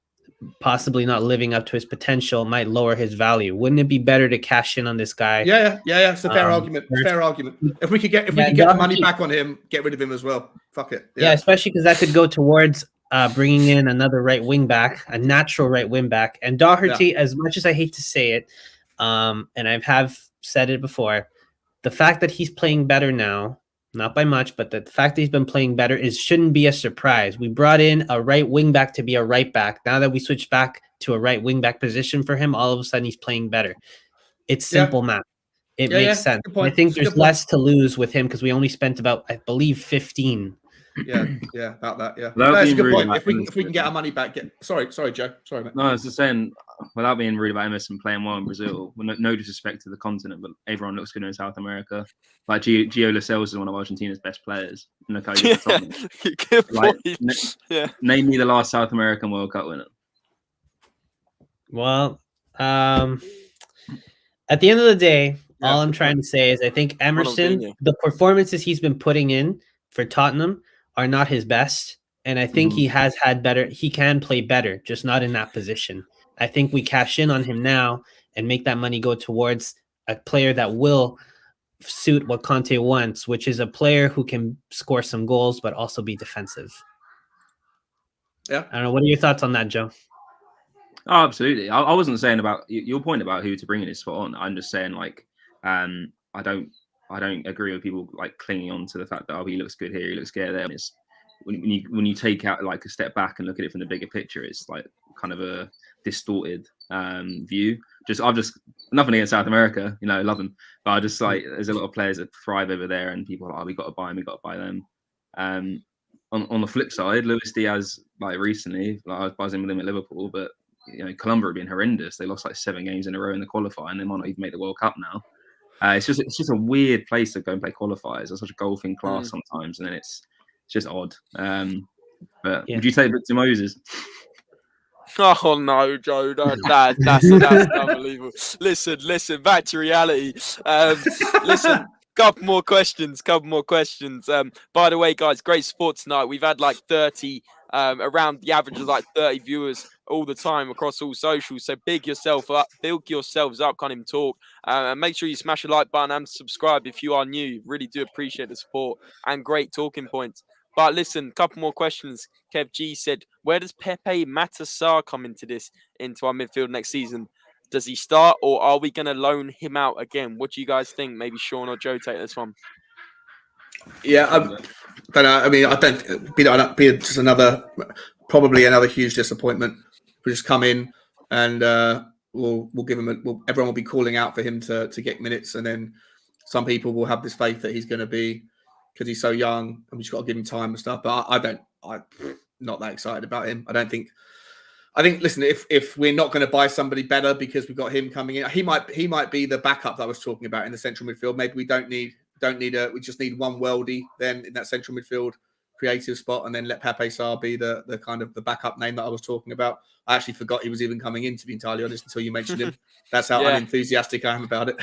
possibly not living up to his potential, might lower his value. Wouldn't it be better to cash in on this guy? Yeah. It's a fair argument. Fair argument. If we could get the money back on him, get rid of him as well. Fuck it. Yeah, especially because that could go towards bringing in another right wing back, a natural right wing back. And Doherty, as much as I hate to say it, and I have said it before, the fact that he's playing better now, not by much, but the fact that he's been playing better shouldn't be a surprise. We brought in a right wing back to be a right back. Now that we switched back to a right wing back position for him, all of a sudden he's playing better. It's simple math. It makes sense. I think there's less to lose with him because we only spent about, I believe, 15. Yeah, about that. Yeah, that's a good point. If we can get our money back, sorry, Joe. Sorry, mate. No, I was just saying, without being rude about Emerson playing well in Brazil, no disrespect to the continent, but everyone looks good in South America. Like Gio Lo Celso is one of Argentina's best players. Look how he's good point. Name me the last South American World Cup winner. Well, at the end of the day, all I'm trying to say is I think Emerson, the performances he's been putting in for Tottenham are not his best. And I think he can play better, just not in that position. I think we cash in on him now and make that money go towards a player that will suit what Conte wants, which is a player who can score some goals, but also be defensive. Yeah. I don't know. What are your thoughts on that, Joe? Oh, absolutely. I wasn't saying about your point about who to bring in is spot on. I'm just saying I don't agree with people like clinging on to the fact that he looks good here, he looks good there. It's when you take out like a step back and look at it from the bigger picture, it's like kind of a distorted view. I've just nothing against South America, love them, but I just like there's a lot of players that thrive over there, and people are like, we got to buy them. On the flip side, Luis Diaz, like recently, like I was buzzing with him at Liverpool, but Colombia have been horrendous. They lost like 7 games in a row in the qualifying. They might not even make the World Cup now. It's just a weird place to go and play qualifiers. There's such a golfing class sometimes, and then it's just odd. But would you take Victor Moses? Oh no, Joe, that's unbelievable. Listen, back to reality. Listen, couple more questions. By the way, guys, great support tonight. We've had like 30, around the average of like 30 viewers all the time across all socials. So build yourselves up, can't even talk. And make sure you smash a like button and subscribe if you are new. Really do appreciate the support and great talking points. But listen, couple more questions. Kev G said, where does Pepe Matasar come into our midfield next season? Does he start, or are we going to loan him out again? What do you guys think? Maybe Sean or Joe take this one. Yeah, I don't know. I mean, I don't be just probably another huge disappointment. We just come in and we'll give him everyone will be calling out for him to get minutes, and then some people will have this faith that he's going to be, because he's so young and we just got to give him time and stuff. But I'm not that excited about him. I think listen, if we're not going to buy somebody better because we've got him coming in, he might be the backup that I was talking about in the central midfield. Maybe we we just need one worldie then in that central midfield creative spot, and then let Pape Sarr be the kind of the backup name that I was talking about. I actually forgot he was even coming in, to be entirely honest, until you mentioned him. That's how unenthusiastic I am about it.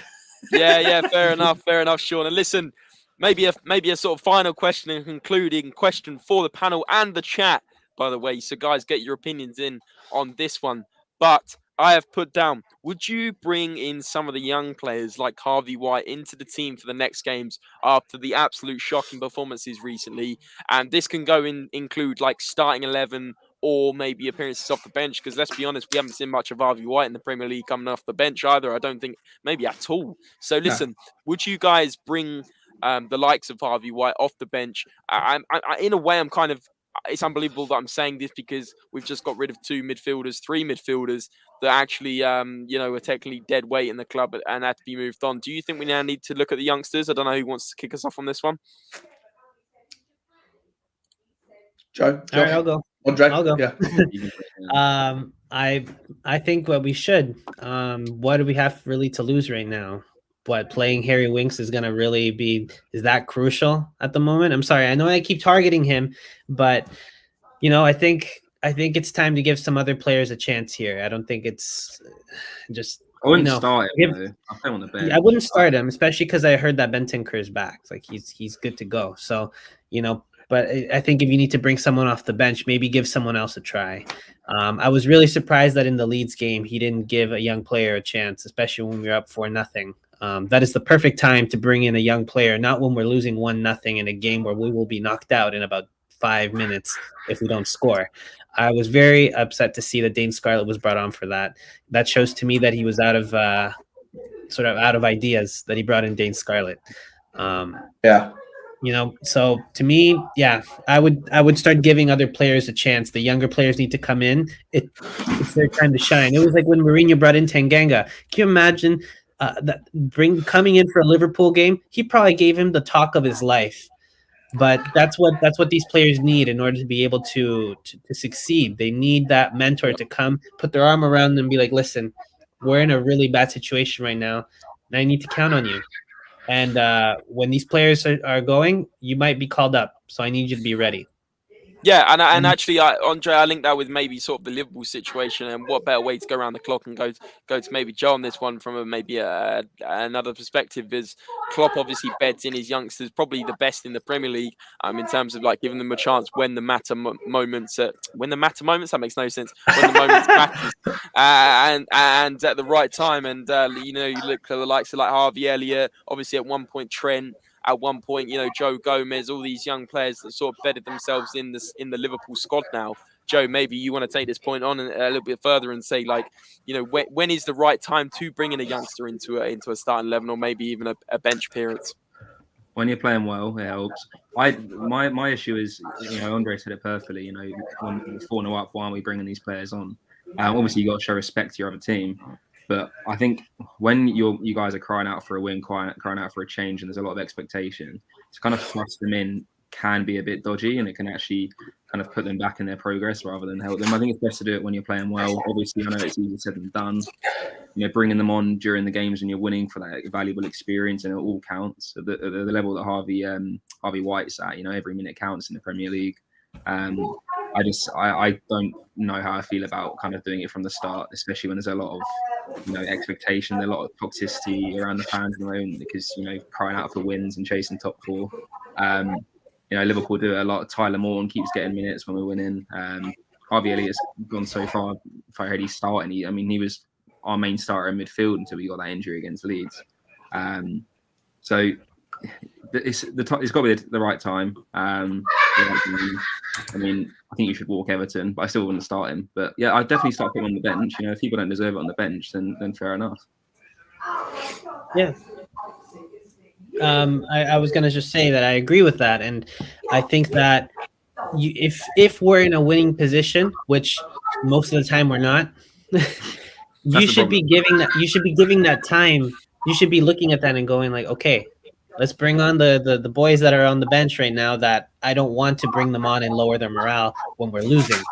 Yeah, fair enough, Sean. And listen, maybe a sort of final question and concluding question for the panel and the chat, by the way. So guys, get your opinions in on this one. But I have put down, would you bring in some of the young players like Harvey White into the team for the next games after the absolute shocking performances recently? And this can include like starting 11 or maybe appearances off the bench, because let's be honest, we haven't seen much of Harvey White in the Premier League coming off the bench either. I don't think maybe at all. So listen, would you guys bring the likes of Harvey White off the bench? In a way, it's unbelievable that I'm saying this, because we've just got rid of three midfielders that actually, are technically dead weight in the club and had to be moved on. Do you think we now need to look at the youngsters? I don't know who wants to kick us off on this one. Joe? All right, I'll go. Andre? I'll go. Yeah. I think what we should. What do we have really to lose right now? What, playing Harry Winks is going to really is that crucial at the moment? I'm sorry. I know I keep targeting him, but I think it's time to give some other players a chance here. I don't think it's just. I wouldn't start him. I'll play him on the bench. I wouldn't start him, especially because I heard that Bentancur is back. Like he's good to go. So but I think if you need to bring someone off the bench, maybe give someone else a try. I was really surprised that in the Leeds game he didn't give a young player a chance, especially when we were up 4-0. That is the perfect time to bring in a young player, not when we're losing 1-0 in a game where we will be knocked out in about 5 minutes if we don't score. I was very upset to see that Dane Scarlett was brought on for that. That shows to me that he was out of ideas that he brought in Dane Scarlett. So to me, I would start giving other players a chance. The younger players need to come in. It's their time to shine. It was like when Mourinho brought in Tanganga. Can you imagine coming in for a Liverpool game? He probably gave him the talk of his life. But that's what these players need in order to be able to succeed. They need that mentor to come, put their arm around them and be like, listen, we're in a really bad situation right now, and I need to count on you. And when these players are going, you might be called up. So I need you to be ready. Yeah, and actually, Andre, I linked that with maybe sort of the Liverpool situation, and what better way to go around the clock and go to maybe Joe on this one from another perspective is Klopp obviously beds in his youngsters, probably the best in the Premier League, in terms of like giving them a chance when the matter moments. That makes no sense. When the moments matters, and at the right time, and you look at the likes of like Harvey Elliott, obviously at one point Trent. At one point, Joe Gomez, all these young players that sort of bedded themselves in the Liverpool squad now. Joe, maybe you want to take this point on a little bit further and say, like, when is the right time to bring in a youngster into a starting 11 or maybe even a bench appearance? When you're playing well, it helps. My issue is, Andre said it perfectly. When we're 4-0 up, why aren't we bringing these players on? Obviously, you got to show respect to your other team. But I think when you guys are crying out for a win, crying out for a change, and there's a lot of expectation, to kind of thrust them in can be a bit dodgy, and it can actually kind of put them back in their progress rather than help them. I think it's best to do it when you're playing well. Obviously, I know it's easier said than done. Bringing them on during the games when you're winning for that valuable experience, and it all counts. At the level that Harvey White's at, every minute counts in the Premier League. I don't know how I feel about kind of doing it from the start, especially when there's a lot of expectation, a lot of toxicity around the fans at the moment because crying out for wins and chasing top four. Liverpool do it a lot. Tyler Morton keeps getting minutes when we're winning. Harvey Elliott's gone so far already starting. He was our main starter in midfield until we got that injury against Leeds. So it's got to be the right time. I think you should walk Everton, but I still wouldn't start him. But yeah, I'd definitely start him on the bench. If people don't deserve it on the bench, then fair enough. Yeah. I was going to just say that I agree with that. And I think that if we're in a winning position, which most of the time we're not, you should be giving that. You should be giving that time. You should be looking at that and going like, okay, let's bring on the boys that are on the bench right now that I don't want to bring them on and lower their morale when we're losing.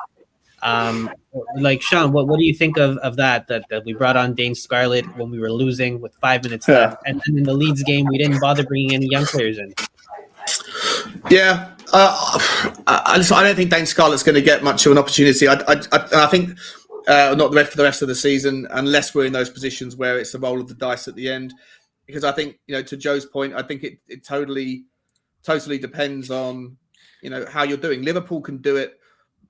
Like Sean, what do you think of that we brought on Dane Scarlett when we were losing with 5 minutes left, and then in the Leeds game we didn't bother bringing any young players in? Yeah, I don't think Dane Scarlett's going to get much of an opportunity. I think not for the rest of the season, unless we're in those positions where it's the roll of the dice at the end. Because I think, to Joe's point, I think it totally depends on, how you're doing. Liverpool can do it.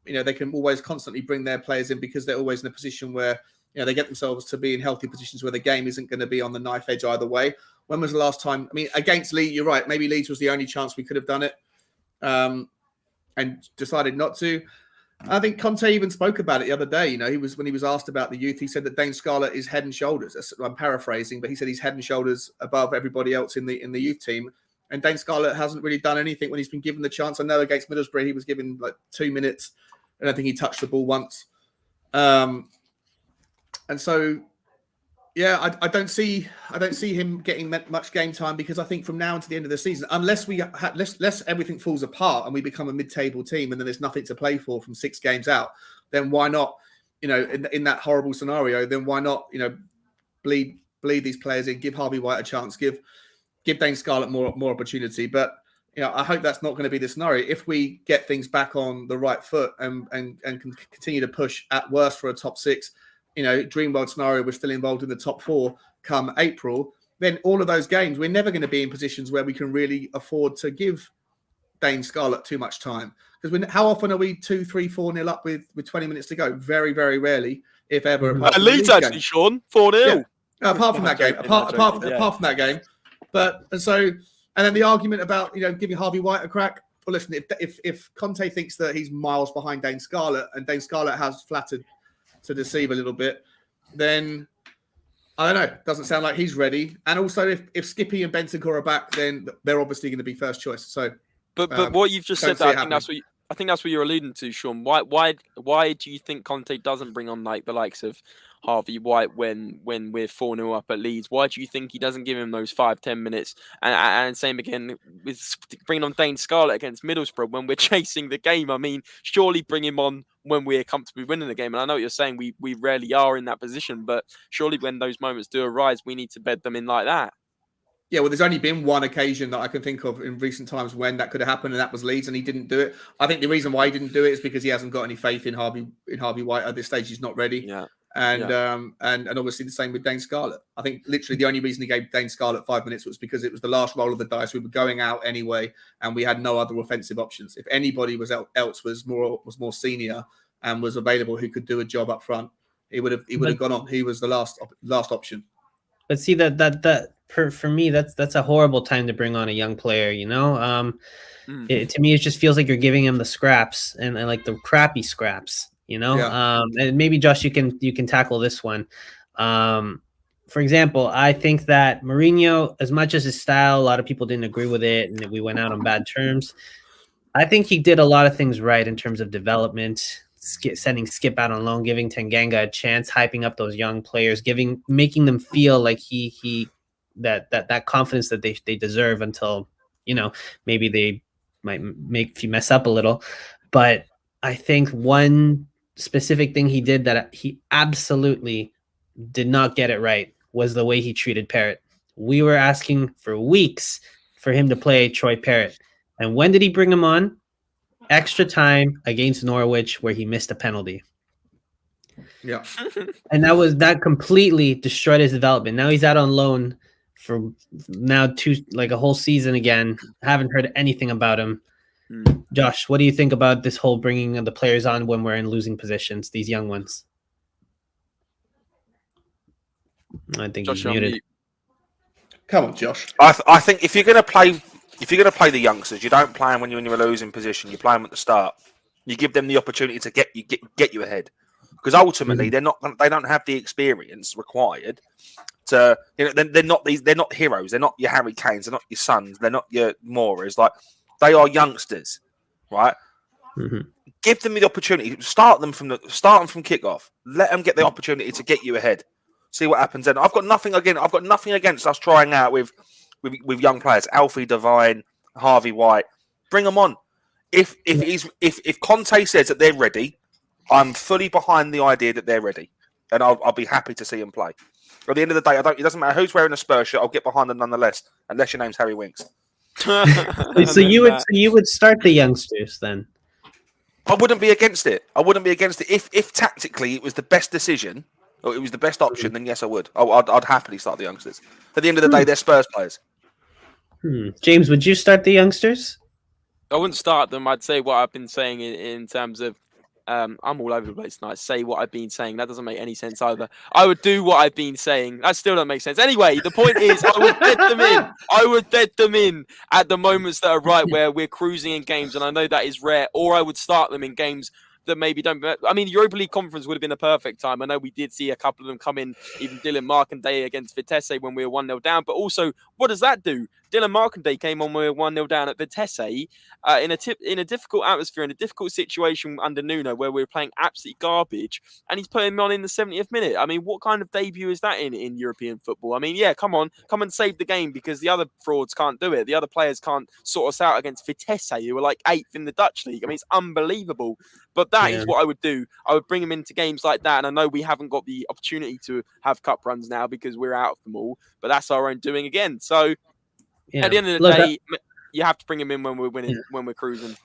They can always constantly bring their players in because they're always in a position where, they get themselves to be in healthy positions where the game isn't going to be on the knife edge either way. When was the last time? I mean, against Leeds, you're right. Maybe Leeds was the only chance we could have done it, and decided not to. I think Conte even spoke about it the other day. When he was asked about the youth, he said that Dane Scarlett is head and shoulders. I'm paraphrasing, but he said he's head and shoulders above everybody else in the youth team. And Dane Scarlett hasn't really done anything when he's been given the chance. I know against Middlesbrough he was given like 2 minutes. I don't think he touched the ball once. And so, yeah, I don't see him getting much game time, because I think from now until the end of the season, unless everything falls apart and we become a mid-table team and then there's nothing to play for from 6 games out, then why not, in that horrible scenario, then why not, bleed these players in, give Harvey White a chance, give Dane Scarlett more opportunity. But I hope that's not going to be the scenario. If we get things back on the right foot and can continue to push at worst for a top 6, dream world scenario, we're still involved in the top 4 come April, then all of those games, we're never going to be in positions where we can really afford to give Dane Scarlett too much time. Because how often are we 2, 3, 4-0 up with 20 minutes to go? Very, very rarely, if ever. Leeds actually, game. Sean, 4-0. Yeah. Apart from that game. Apart from that game. And then the argument about, giving Harvey White a crack. Well, listen, if Conte thinks that he's miles behind Dane Scarlett and Dane Scarlett has flattered to deceive a little bit, then I don't know. Doesn't sound like he's ready. And also, if Skippy and Bentancur are back, then they're obviously going to be first choice. So, but what you've just said, I think that's what you're alluding to, Sean. Why do you think Conte doesn't bring on like the likes of Harvey White when we're 4-0 up at Leeds? Why do you think he doesn't give him those 5-10 minutes? And same again with bringing on Dane Scarlett against Middlesbrough when we're chasing the game. I mean, surely bring him on when we're comfortably winning the game. And I know what you're saying, we rarely are in that position, but surely when those moments do arise, we need to bed them in like that. Yeah, well, there's only been one occasion that I can think of in recent times when that could have happened, and that was Leeds, and he didn't do it. I think the reason why he didn't do it is because he hasn't got any faith in Harvey White at this stage. He's not ready. Yeah. And obviously the same with Dane Scarlett. I think literally the only reason he gave Dane Scarlett 5 minutes was because it was the last roll of the dice. We were going out anyway, and we had no other offensive options. If anybody else was more senior and was available who could do a job up front, he would have gone on. He was the last option. But see that for me, that's a horrible time to bring on a young player. To me, it just feels like you're giving him the scraps and like the crappy scraps. Yeah. And maybe Josh, you can tackle this one. For example, I think that Mourinho, as much as his style, a lot of people didn't agree with it, and we went out on bad terms. I think he did a lot of things right in terms of development. Sending Skip out on loan, giving Tanganga a chance, hyping up those young players, making them feel like that confidence that they deserve until maybe they might make you mess up a little. But I think one specific thing he did that he absolutely did not get it right was the way he treated Parrott. We were asking for weeks for him to play Troy Parrott, and when did he bring him on? Extra time against Norwich where he missed a penalty. Yeah. And that completely destroyed his development. Now he's out on loan for a whole season again. Haven't heard anything about him. Josh, what do you think about this whole bringing of the players on when we're in losing positions, these young ones? I think Josh, he's muted. Come on, Josh. I think if you're going to play the youngsters, you don't play them when you're in a losing position. You play them at the start. You give them the opportunity to get you ahead, because ultimately they don't have the experience required to. They're not heroes. They're not your Harry Kanes. They're not your Sons. They're not your Moras. Like, they are youngsters, right? Mm-hmm. give them the opportunity. Start them from kickoff. Let them get the opportunity to get you ahead. See what happens then. I've got nothing against us trying out with young players. Alfie Devine, Harvey White, bring them on. If Conte says that they're ready, I'm fully behind the idea that they're ready, and I'll be happy to see them play. At the end of the day, it doesn't matter who's wearing a Spurs shirt. I'll get behind them nonetheless, unless your name's Harry Winks. So you would start the youngsters then? I wouldn't be against it. If tactically it was the best decision or it was the best option, then yes, I would. I'd happily start the youngsters. At the end of the day, they're Spurs players. James, would you start the youngsters? I wouldn't start them. I'd say what I've been saying in terms of I'm all over the place tonight. Say what I've been saying. That doesn't make any sense either. I would do what I've been saying. That still doesn't make sense. Anyway, the point is I would bed them in. I would bed them in at the moments that are right where we're cruising in games, and I know that is rare, or I would start them in games that maybe don't. I mean, Europa League Conference would have been a perfect time. I know we did see a couple of them come in, even Dylan Markanday against Vitesse when we were 1-0 down. But also, what does that do? Dylan Markanday came on when we were 1-0 down at Vitesse in a difficult atmosphere, in a difficult situation under Nuno where we were playing absolute garbage, and he's putting him on in the 70th minute. I mean, what kind of debut is that in European football? I mean, yeah, come and save the game, because the other frauds can't do it. The other players can't sort us out against Vitesse, who were like 8th in the Dutch league. I mean, it's unbelievable. But that is what I would do. I would bring him into games like that, and I know we haven't got the opportunity to have cup runs now because we're out of them all, but that's our own doing again. So at the end of the day, you have to bring him in when we're winning, when we're cruising.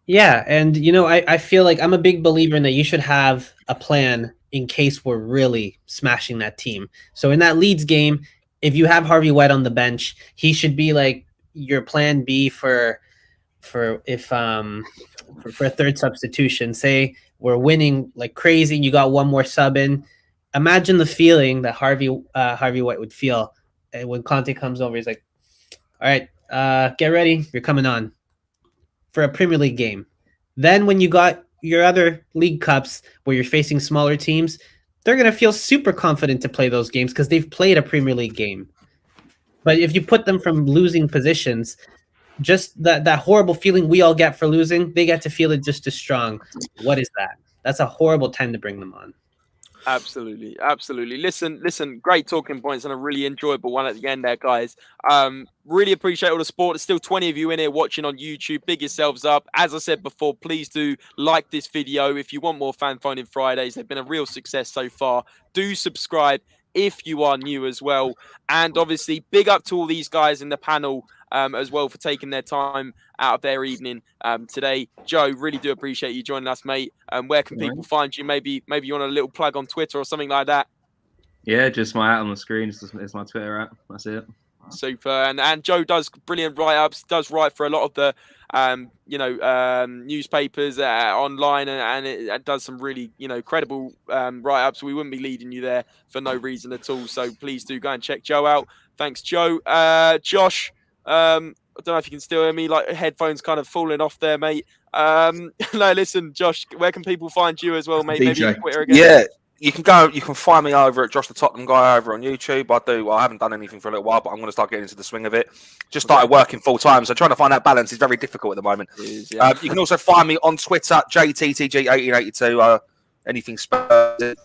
Yeah, and I feel like I'm a big believer in that you should have a plan in case we're really smashing that team. So in that Leeds game, if you have Harvey White on the bench, he should be like your plan B for a third substitution. Say we're winning like crazy and you got one more sub in. Imagine the feeling that Harvey White would feel when Conte comes over. He's like, all right, get ready. You're coming on for a Premier League game. Then when you got your other league cups where you're facing smaller teams, they're going to feel super confident to play those games because they've played a Premier League game. But if you put them from losing positions, just that horrible feeling we all get for losing, they get to feel it just as strong. What is that? That's a horrible time to bring them on. Absolutely. Listen, great talking points and a really enjoyable one at the end there, guys. Really appreciate all the support. There's still 20 of you in here watching on YouTube. Big yourselves up. As I said before, please do like this video. If you want more Fan Phoning Fridays, they've been a real success so far. Do subscribe if you are new as well. And obviously, big up to all these guys in the panel as well for taking their time out of their evening today. Joe, really do appreciate you joining us, mate. Where can people find you? Maybe you want a little plug on Twitter or something like that? Yeah, just my on the screen. It's my Twitter app. That's it. Super. And Joe does brilliant write-ups, does write for a lot of the newspapers online, and it does some really credible write-ups. We wouldn't be leading you there for no reason at all. So please do go and check Joe out. Thanks, Joe. Josh, I don't know if you can still hear me, like headphones kind of falling off there, mate. No, listen, Josh, where can people find you as well, mate? DJ. Maybe on Twitter again. Yeah, you can find me over at Josh the Tottenham Guy over on YouTube. I haven't done anything for a little while, but I'm going to start getting into the swing of it. Just started working full time, so trying to find that balance is very difficult at the moment. Is, yeah. You can also find me on Twitter, JTTG1882. Anything Spurs,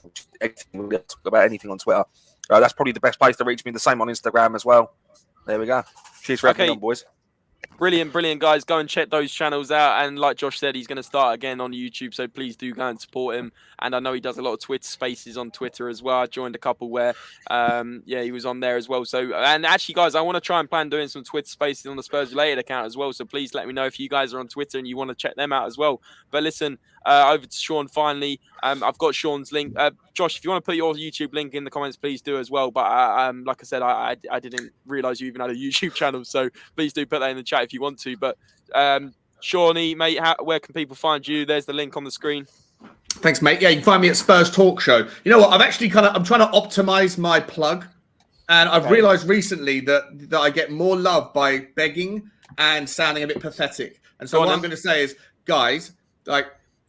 anything we'll talk about anything on Twitter. That's probably the best place to reach me. The same on Instagram as well. There we go. Cheers for having me on, boys. Brilliant, guys. Go and check those channels out. And like Josh said, he's going to start again on YouTube, so please do go and support him. And I know he does a lot of Twitter spaces on Twitter as well. I joined a couple where, he was on there as well. So, and actually, guys, I want to try and plan doing some Twitter spaces on the SpursRelated account as well. So please let me know if you guys are on Twitter and you want to check them out as well. But listen, over to Sean finally. I've got Sean's link. Josh, if you want to put your YouTube link in the comments, please do as well. But like I said, I didn't realize you even had a YouTube channel, so please do put that in the chat if you want to. But Shawnee, mate, where can people find you? There's the link on the screen. Thanks, mate. Yeah, you can find me at Spurs Talk Show. You know what? I'm actually I'm trying to optimize my plug, and I've realized recently that I get more love by begging and sounding a bit pathetic. And so what I'm going to say is, guys,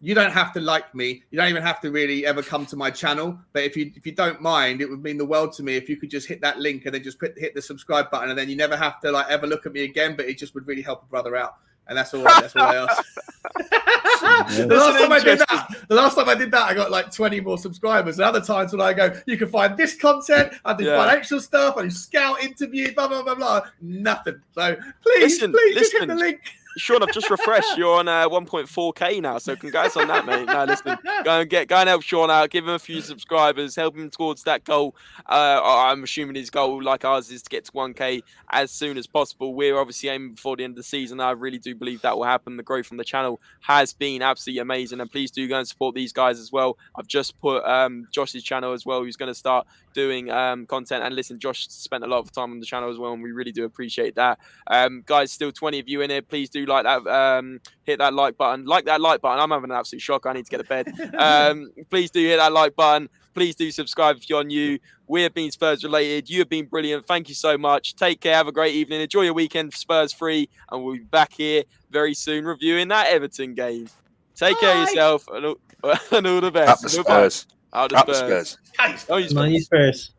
you don't have to like me. You don't even have to really ever come to my channel. But if you don't mind, it would mean the world to me if you could just hit that link and then just hit the subscribe button, and then you never have to ever look at me again. But it just would really help a brother out. and that's all I ask. The last time I did that, I got like 20 more subscribers. And other times when I go, you can find this content, I do financial stuff, I do scout interviews, blah blah blah blah. Nothing. So please just hit the link. Sean, I've just refreshed. You're on 1.4k now, so congrats on that, mate. No, listen, go and help Sean out. Give him a few subscribers. Help him towards that goal. I'm assuming his goal, like ours, is to get to 1k as soon as possible. We're obviously aiming before the end of the season. I really do believe that will happen. The growth from the channel has been absolutely amazing, and please do go and support these guys as well. I've just put Josh's channel as well, who's going to start doing content. And listen, Josh spent a lot of time on the channel as well, and we really do appreciate that. Guys, still 20 of you in here. Please do like that, hit that like button. Like that like button. I'm having an absolute shock. I need to get to bed. Please do hit that like button. Please do subscribe if you're new. We have been Spurs Related. You have been brilliant. Thank you so much. Take care. Have a great evening. Enjoy your weekend, Spurs free, and we'll be back here very soon reviewing that Everton game. Take care of yourself, and all the best. Up the Spurs. Out the Spurs. Spurs.